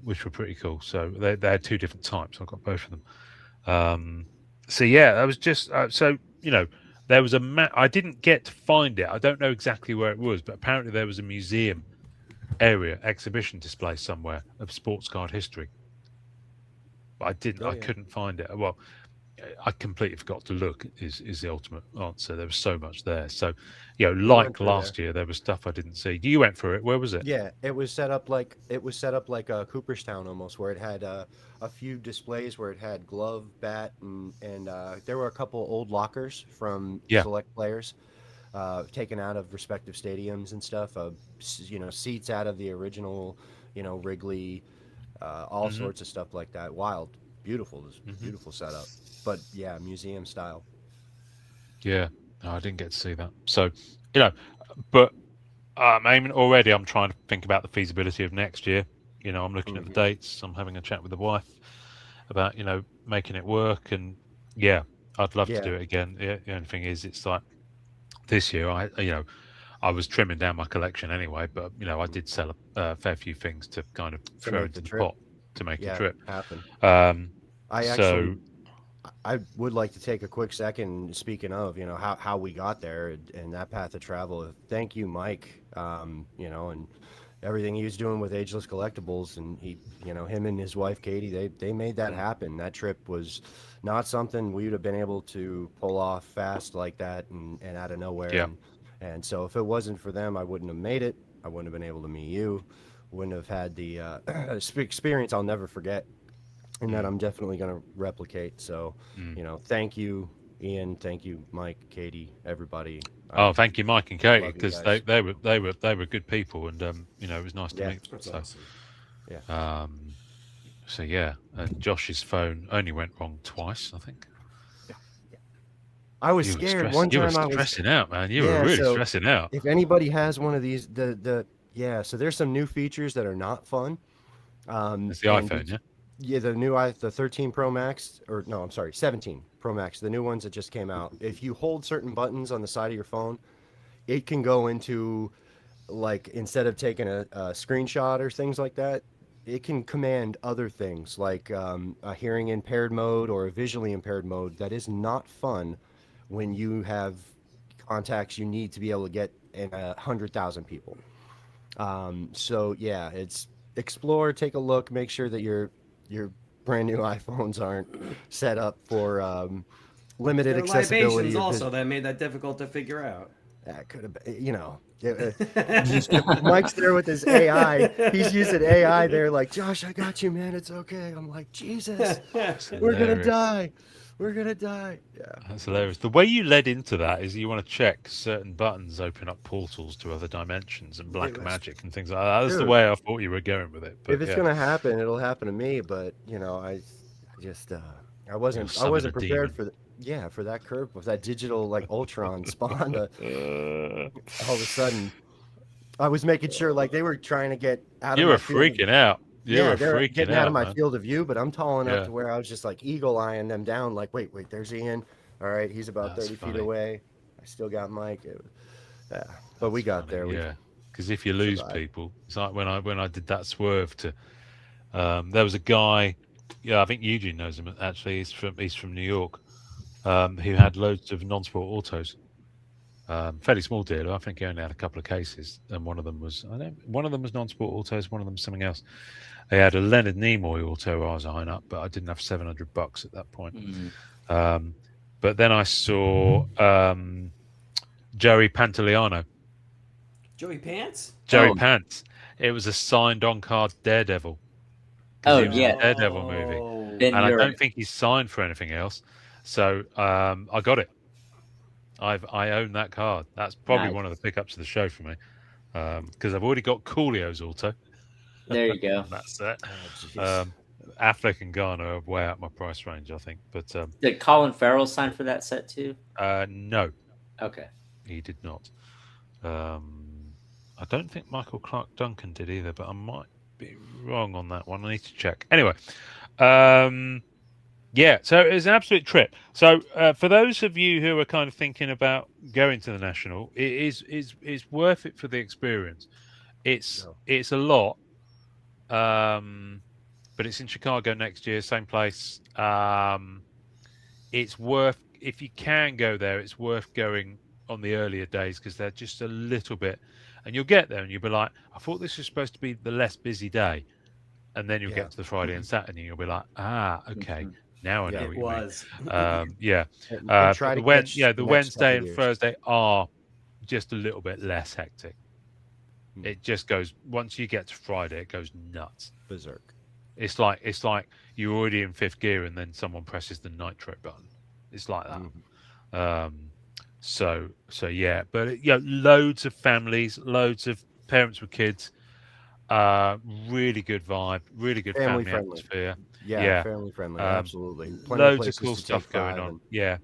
which were pretty cool. So they had two different types. I got both of them. So yeah, that was just there was I didn't get to find it. I don't know exactly where it was, but apparently there was a museum area exhibition display somewhere of sports card history. But I couldn't find it. Well, I completely forgot to look is the ultimate answer. There was so much there. So, like last year, there was stuff I didn't see. You went through it. Where was it? Yeah, it was set up like a Cooperstown almost, where it had a few displays where it had glove, bat, and there were a couple old lockers from select players taken out of respective stadiums and stuff. Seats out of the original, Wrigley, all sorts of stuff like that. Wild, beautiful setup. But yeah, museum style. Yeah, no, I didn't get to see that. So, but already I'm trying to think about the feasibility of next year. I'm looking at the dates. I'm having a chat with the wife about, making it work. And yeah, I'd love to do it again. The only thing is, it's like this year, I was trimming down my collection anyway, but I did sell a fair few things to kind of throw into the pot to make the trip happen. I would like to take a quick second, speaking of, how we got there and that path of travel. Thank you, Mike, and everything he was doing with Ageless Collectibles, and him and his wife, Katie, they made that happen. That trip was not something we would have been able to pull off fast like that and out of nowhere. Yeah. And so if it wasn't for them, I wouldn't have made it. I wouldn't have been able to meet you. Wouldn't have had the experience I'll never forget. And that I'm definitely going to replicate. So, thank you, Ian. Thank you, Mike, Katie, everybody. Thank you, Mike and Katie, because they were good people, and it was nice to meet them. So, awesome. Yeah. So yeah, and Josh's phone only went wrong twice, I think. I was scared one time. You were stressing out, man. You were really stressing out. If anybody has one of these, so there's some new features that are not fun. It's the iPhone, yeah. Yeah, the 13 Pro Max, 17 Pro Max, the new ones that just came out. If you hold certain buttons on the side of your phone, it can go into, like, instead of taking a screenshot or things like that, it can command other things like a hearing impaired mode or a visually impaired mode. That is not fun when you have contacts you need to be able to get in 100,000 people. So yeah, it's explore, take a look, make sure that your brand new iPhones aren't set up for limited accessibility. Also, that made that difficult to figure out. That could have been, Mike's there with his AI. He's using AI there, like, Josh, I got you, man. It's okay. I'm like, Jesus, we're gonna die. We're gonna die. Yeah, that's hilarious. The way you led into that is you want to check certain buttons open up portals to other dimensions and black magic and things like that. That's the way I thought you were going with it. But if it's gonna happen, it'll happen to me. But I wasn't prepared for for that curve with that digital like Ultron spawn. All of a sudden, I was making sure like they were trying to get out. You were freaking out. They're getting out of my field of view, but I'm tall enough to where I was just like eagle eyeing them down. Like, wait, there's Ian. All right, he's about That's 30 funny. feet away. I still got Mike. Yeah, but we got there. Yeah, because if you lose survived. people, it's like when I did that swerve to. There was a guy. Yeah, I think Eugene knows him. Actually, he's from New York. Who had loads of non-sport autos. Fairly small dealer. I think he only had a couple of cases, and one of them was one of them was non-sport autos. One of them was something else. He had a Leonard Nimoy auto I was eyeing up, but I didn't have $700 at that point. But then I saw Joey Pantoliano. Joey Pants? Joey Pants. It was a signed on-card Daredevil. Oh, He was in yeah. the Daredevil movie. Then And I you're don't think he's signed for anything else. So I got it. I own that card. That's probably Nice. one of the pickups of the show for me. Because I've already got Coolio's auto. there. You go. And that's it. Oh, jeez. Affleck and Garner are way out my price range, I think. But Did Colin Farrell sign for that set too? no, Okay. he did not. I don't think Michael Clark Duncan did either, but I might be wrong on that one. I need to check. Anyway, yeah, so it was an absolute trip. So for those of you who are kind of thinking about going to the National, it is worth it for the experience. It's a lot, but it's in Chicago next year, same place. It's worth, if you can go there, it's worth going on the earlier days because they're just a little bit, and you'll get there and you'll be like, I thought this was supposed to be the less busy day, and then you'll get to the Friday and Saturday and you'll be like, okay, now I know what you mean. Yeah. The Wednesday and Thursday are just a little bit less hectic. It just goes, once you get to Friday, it goes nuts. Berserk. It's like you're already in fifth gear and then someone presses the nitro button. It's like that. So yeah, but loads of families, loads of parents with kids. Really good vibe, really good family atmosphere. Yeah, family friendly, absolutely. Loads of cool stuff going on. Yeah,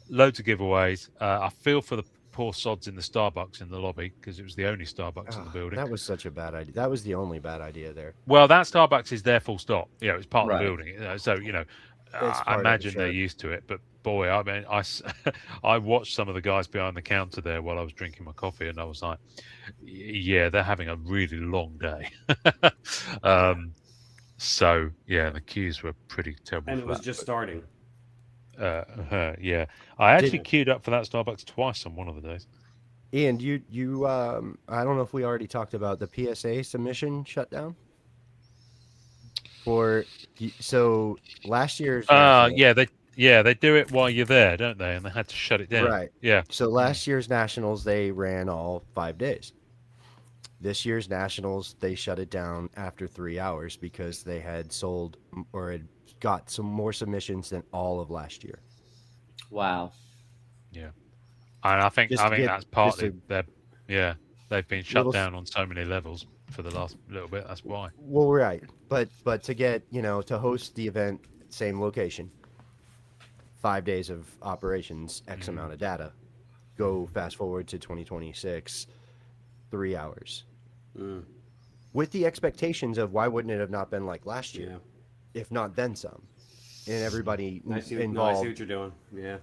loads of giveaways. I feel for the poor sods in the Starbucks in the lobby because it was the only Starbucks in the building. That was such a bad idea. That was the only bad idea there. Well, that Starbucks is there full stop. It's part of the Right. building. So I imagine they're used to it. But boy, I mean, I watched some of the guys behind the counter there while I was drinking my coffee, and I was like, yeah, they're having a really long day. So yeah, the queues were pretty terrible. And it was just starting. Yeah, I actually queued up for that Starbucks twice on one of the days. Ian, you I don't know if we already talked about the PSA submission shutdown. So last year's they do it while you're there, don't they? And they had to shut it down. Right. Yeah. So last year's Nationals, they ran all 5 days. This year's Nationals, they shut it down after 3 hours because they had sold or had got some more submissions than all of last year. Wow. Yeah. And I think that's partly they've been shut down on so many levels for the last little bit. That's why. Well, right. But to get, to host the event, same location, 5 days of operations, X amount of data, go fast forward to 2026, 3 hours. With the expectations of why wouldn't it have not been like last year, if not then some, and everybody involved. I see what you're doing. Yeah.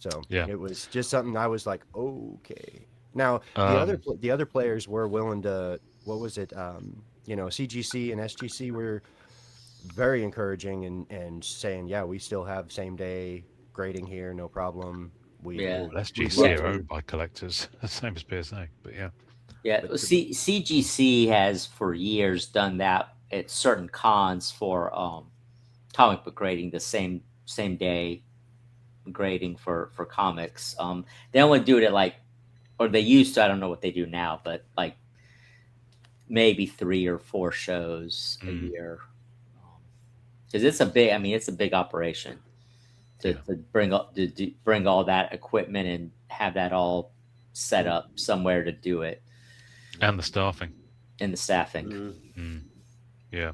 So it was just something I was like, okay. Now the other players were willing to. What was it? CGC and SGC were very encouraging and saying, yeah, we still have same day grading here, no problem. SGC are owned by collectors, same as PSA, but yeah. Yeah, CGC has for years done that at certain cons for comic book grading, the same day grading for comics. They only do it at or they used to, I don't know what they do now, but maybe 3 or 4 shows a year. Because it's a big operation to bring all that equipment and have that all set up somewhere to do it. And the staffing. Yeah.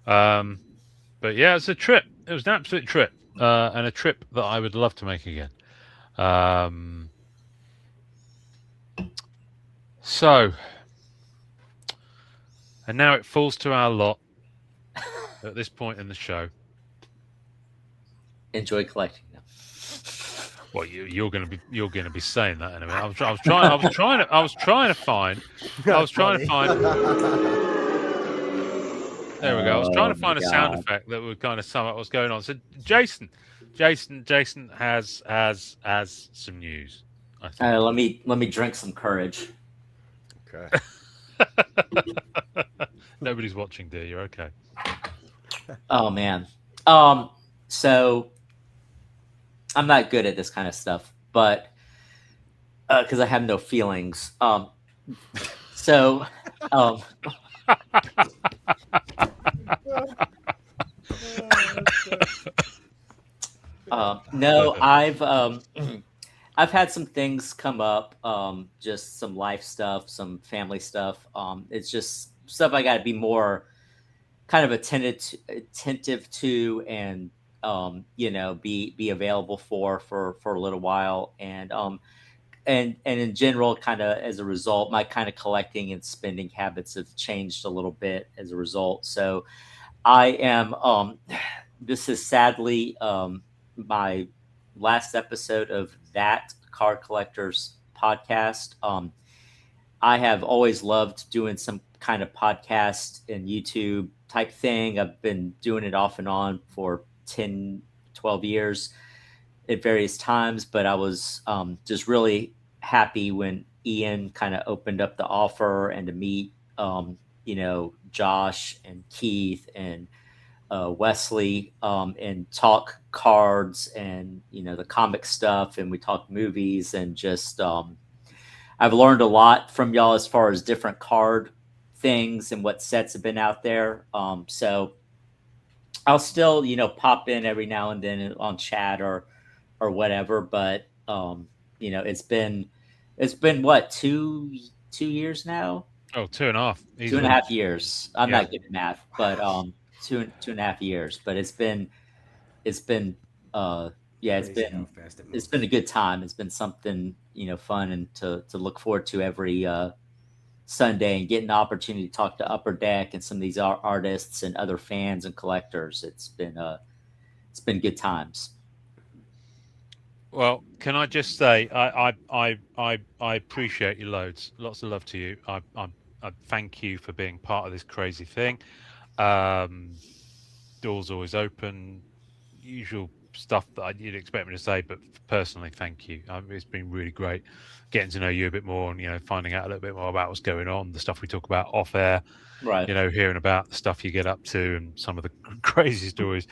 But yeah, it's a trip. It was an absolute trip. And a trip that I would love to make again. So, and now it falls to our lot at this point in the show enjoy collecting them. Well, you're going to be saying that in a minute. I was trying to find. There we go. I was trying Oh to my find a sound god! effect that would kind of sum up what's going on. So Jason has some news. I think. Let me drink some courage. Okay. Nobody's watching, dear. You're okay. Oh man. So I'm not good at this kind of stuff, but because I have no feelings. So um, no, I've had some things come up, just some life stuff, some family stuff. It's just stuff I got to be more kind of attentive to, and be available for a little while, and in general, kind of as a result, my kind of collecting and spending habits have changed a little bit as a result. So I am. This is sadly my last episode of that Card Collectors podcast. I have always loved doing some kind of podcast and YouTube type thing. I've been doing it off and on for 10, 12 years at various times, but I was just really happy when Ian kind of opened up the offer and to meet, Josh and Keith and Wesley, and talk cards and the comic stuff, and we talk movies, and just I've learned a lot from y'all as far as different card things and what sets have been out there. So I'll still pop in every now and then on chat or whatever, but it's been what, 2 years now. Oh, 2.5. Easily. 2.5 years. I'm Yeah. not good at math, but 2.5 years. But it's been it's been a good time. It's been something fun and to look forward to every Sunday, and getting the opportunity to talk to Upper Deck and some of these artists and other fans and collectors. It's been good times. Well, can I just say I appreciate you loads. Lots of love to you. I thank you for being part of this crazy thing. Doors always open. Usual stuff that you'd expect me to say, but personally, thank you. It's been really great getting to know you a bit more, and finding out a little bit more about what's going on, the stuff we talk about off air. Right. Hearing about the stuff you get up to and some of the crazy stories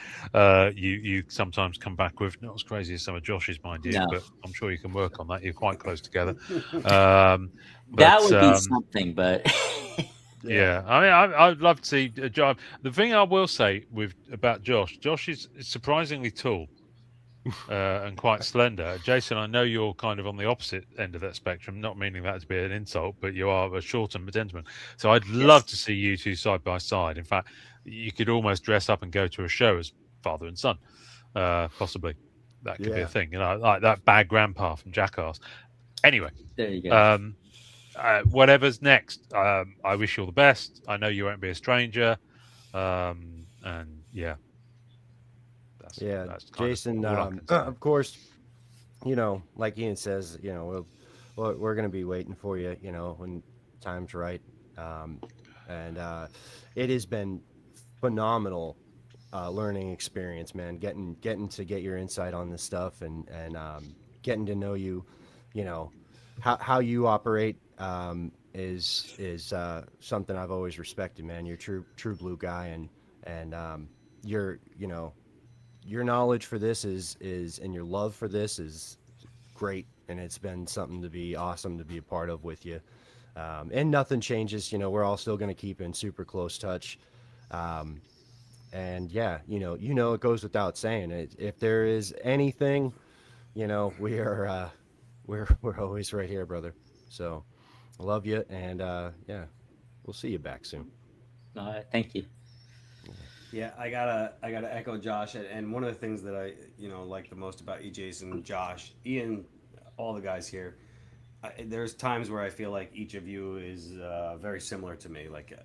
you sometimes come back with. Not as crazy as some of Josh's, mind you, No. but I'm sure you can work on that. You're quite close together. That would be something, but yeah. I mean, I'd love to see a job. The thing I will say about Josh is surprisingly tall and quite slender. Jason, I know you're kind of on the opposite end of that spectrum, not meaning that to be an insult, but you are a shorter gentleman. So I'd love to see you two side by side. In fact, you could almost dress up and go to a show as father and son, possibly. That could be a thing, like that bad grandpa from Jackass. Anyway, there you go. Whatever's next, I wish you all the best. I know you won't be a stranger, and yeah. That's Jason, of course, like Ian says, we're going to be waiting for you, when time's right. And it has been phenomenal learning experience, man, getting to get your insight on this stuff, and getting to know you, how you operate is something I've always respected, man. You're true blue guy, and your knowledge for this is and your love for this is great, and it's been something to be awesome to be a part of with you. And nothing changes, we're all still going to keep in super close touch. And yeah, it goes without saying, if there is anything, we are we're always right here, brother. So I love you, and yeah, we'll see you back soon. All right, thank you. Yeah, I gotta echo Josh, and one of the things that I like the most about you, Jason, Josh, Ian, all the guys here. There's times where I feel like each of you is very similar to me. Like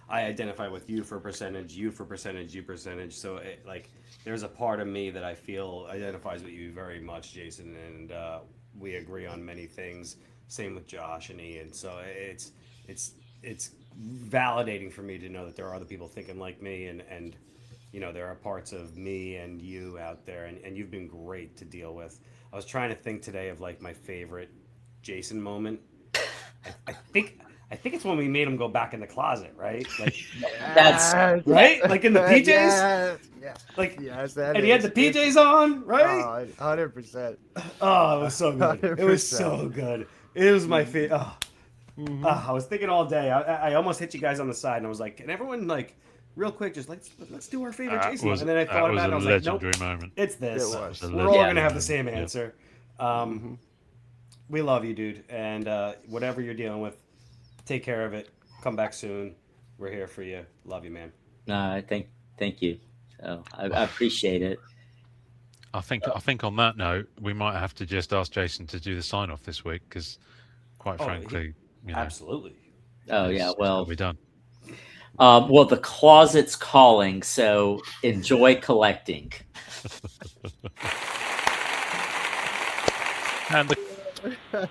I identify with you for percentage, you for percentage, you percentage. So like there's a part of me that I feel identifies with you very much, Jason, and we agree on many things. Same with Josh and Ian. So it's validating for me to know that there are other people thinking like me, and there are parts of me and you out there, and you've been great to deal with. I was trying to think today of like my favorite Jason moment. I think it's when we made him go back in the closet, right? Like That's right, like in the PJs. Yeah. Like Yes, and he had the PJs on, right? 100%. Oh, it was so good. It was 100%. so good. It was my favorite. I was thinking all day. I almost hit you guys on the side, and I was like, "Can everyone like, real quick, just let's do our favorite Jason?" And then I thought about it. I was like, "Nope, moment. it's this. It was. We're all Yeah. gonna have the same answer." We love you, dude, and whatever you're dealing with, take care of it. Come back soon. We're here for you. Love you, man. Thank you. So I appreciate it. I think on that note, we might have to just ask Jason to do the sign off this week because, quite frankly, Absolutely. Oh yeah, well, we're done. Well, the closet's calling, so enjoy collecting. And the